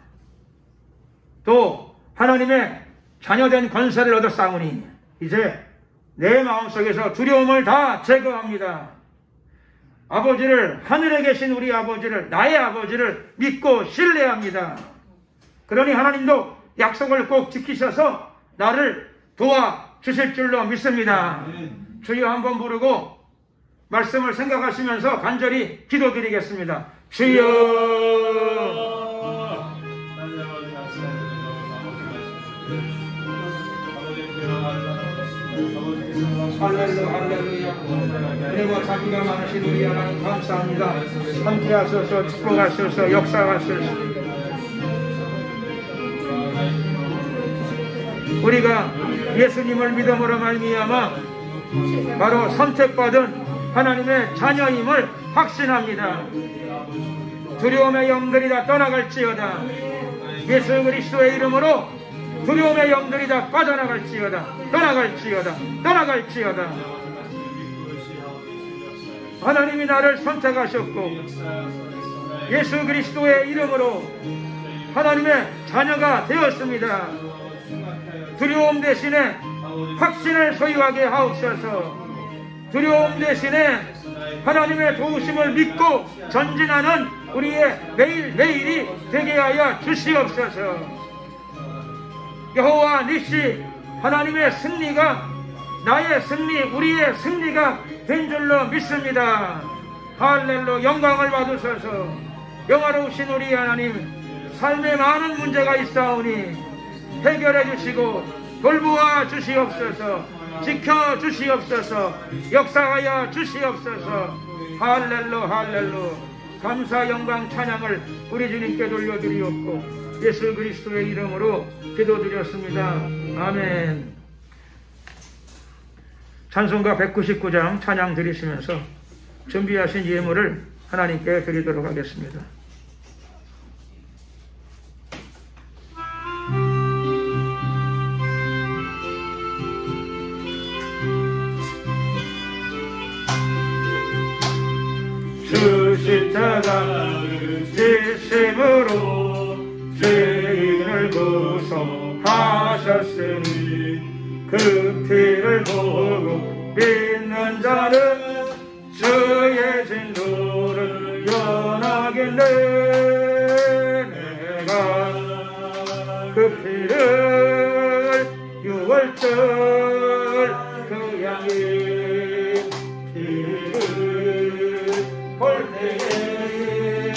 또 하나님의 자녀된 권세를 얻었사오니 이제 내 마음속에서 두려움을 다 제거합니다. 아버지를, 하늘에 계신 우리 아버지를, 나의 아버지를 믿고 신뢰합니다. 그러니 하나님도 약속을 꼭 지키셔서 나를 도와주실 줄로 믿습니다. 주여 한번 부르고 말씀을 생각하시면서 간절히 기도드리겠습니다. 주여. 할렐루야, 할렐루야. 그리고 자비가 많으신 우리 하나님 감사합니다. 함께 하소서, 축복하소서, 역사하소서. 우리가 예수님을 믿음으로 말미암아 바로 선택받은 하나님의 자녀임을 확신합니다. 두려움의 영들이 다 떠나갈지어다. 예수 그리스도의 이름으로 두려움의 영들이 다 빠져나갈지어다. 떠나갈지어다. 하나님이 나를 선택하셨고 예수 그리스도의 이름으로 하나님의 자녀가 되었습니다. 두려움 대신에 확신을 소유하게 하옵소서. 두려움 대신에 하나님의 도우심을 믿고 전진하는 우리의 매일매일이 되게 하여 주시옵소서. 여호와 니시, 하나님의 승리가 나의 승리, 우리의 승리가 된 줄로 믿습니다. 할렐루야. 영광을 받으소서. 영화로우신 우리 하나님, 삶에 많은 문제가 있사오니 해결해 주시고 돌보아 주시옵소서. 지켜 주시옵소서. 역사하여 주시옵소서. 할렐루야. 감사 영광 찬양을 우리 주님께 돌려드리옵고 예수 그리스도의 이름으로 기도드렸습니다. 아멘. 찬송가 199장 찬양 드리시면서 준비하신 예물을 하나님께 드리도록 하겠습니다. 주 십자가 지심으로 죄인을 구속하셨으니 그 피를 보고 믿는 자는 주의 진노를 연하겠네. 내가 그 피를 6월절 그 양의 피를 볼 때에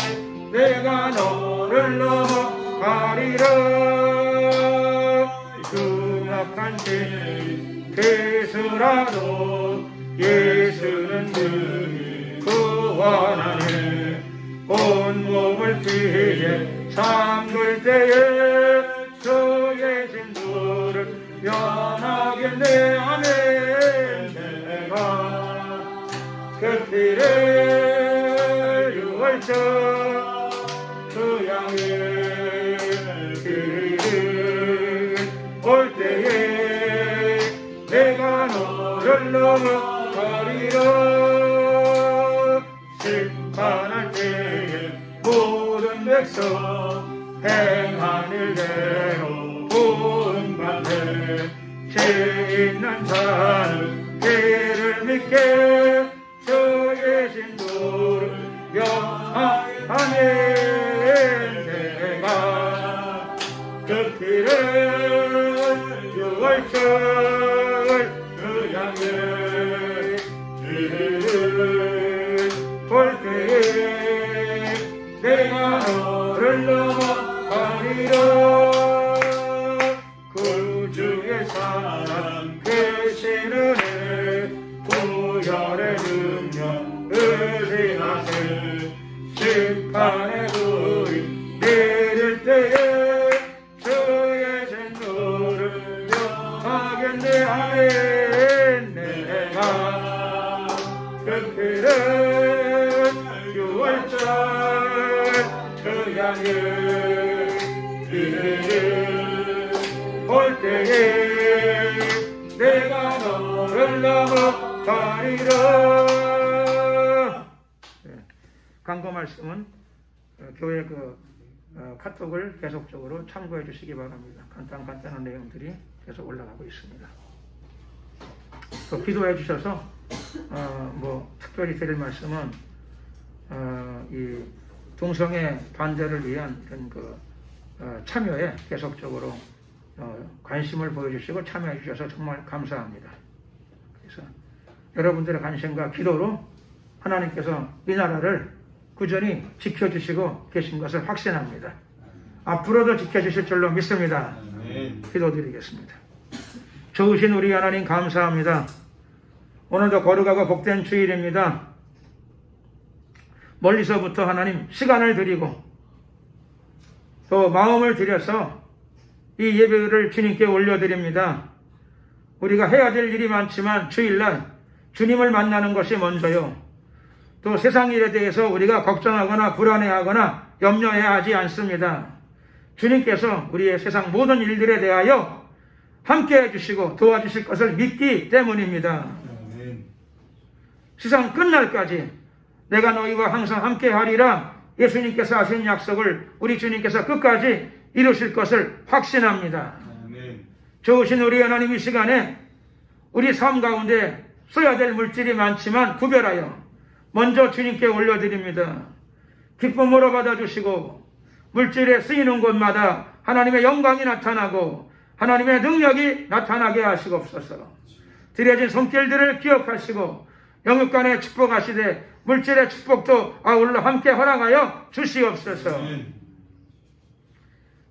내가 너를 넘어가리라. 흉악한 죄 괴수라도 예수는 능히 구원하네. 온몸을 피해 잠글 때에 주의 진노를 면하겠네. 아멘. 내가 그 피를 6월절 그 양의 피를 올 때에 내가 너를 넘어가리라. 심판할 때에 모든 백성 행한 일대로 구원받네. 죄 있는 자는 죄를 믿게 주의 신도를 명하네. 내가 그 길을 6월절 그 향을 볼 때에 내가 너를 넘어가리라. 구주의 사랑 되시는 애 구절의 능력 의지하세. 심판의 불이 내릴 때에 주의 진노를 명하겠네. 아멘. 내가 그 길은 6월절 그 향을 볼 때에 내가 너를 넘어가리라. 강거 말씀은 교회 카톡을 계속적으로 참고해 주시기 바랍니다. 간단한 내용들이 계속 올라가고 있습니다. 또 기도해 주셔서 특별히 드릴 말씀은 이 동성애 반대를 위한 그런 참여에 계속적으로 관심을 보여주시고 참여해 주셔서 정말 감사합니다. 그래서 여러분들의 관심과 기도로 하나님께서 이 나라를 꾸준히 지켜주시고 계신 것을 확신합니다. 앞으로도 지켜주실 줄로 믿습니다. 기도드리겠습니다. 좋으신 우리 하나님 감사합니다. 오늘도 거룩하고 복된 주일입니다. 멀리서부터 하나님 시간을 드리고 또 마음을 들여서 이 예배를 주님께 올려드립니다. 우리가 해야 될 일이 많지만 주일날 주님을 만나는 것이 먼저요. 또 세상 일에 대해서 우리가 걱정하거나 불안해하거나 염려해야 하지 않습니다. 주님께서 우리의 세상 모든 일들에 대하여 함께해 주시고 도와주실 것을 믿기 때문입니다. 세상 끝날까지 내가 너희와 항상 함께하리라 예수님께서 하신 약속을 우리 주님께서 끝까지 이루실 것을 확신합니다. 좋으신 우리 하나님 이 시간에 우리 삶 가운데 써야 될 물질이 많지만 구별하여 먼저 주님께 올려드립니다. 기쁨으로 받아주시고 물질에 쓰이는 곳마다 하나님의 영광이 나타나고 하나님의 능력이 나타나게 하시옵소서. 드려진 손길들을 기억하시고 영육간에 축복하시되 물질의 축복도 아울러 함께 허락하여 주시옵소서.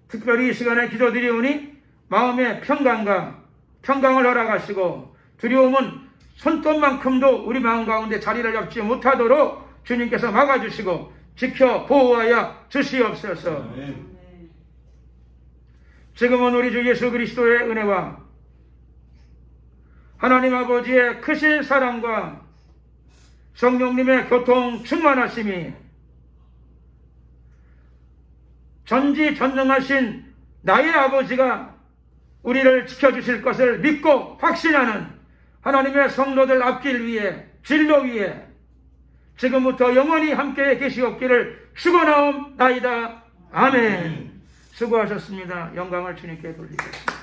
특별히 이 시간에 기도드리오니 마음의 평강을 허락하시고 두려움은 손톱만큼도 우리 마음 가운데 자리를 잡지 못하도록 주님께서 막아주시고 지켜 보호하여 주시옵소서. 지금은 우리 주 예수 그리스도의 은혜와 하나님 아버지의 크신 사랑과 성령님의 교통 충만하심이 전지전능하신 나의 아버지가 우리를 지켜주실 것을 믿고 확신하는 하나님의 성도들 앞길 위에 진로 위에 지금부터 영원히 함께 계시옵기를 축원하옵나이다. 아멘. 수고하셨습니다. 영광을 주님께 돌리겠습니다.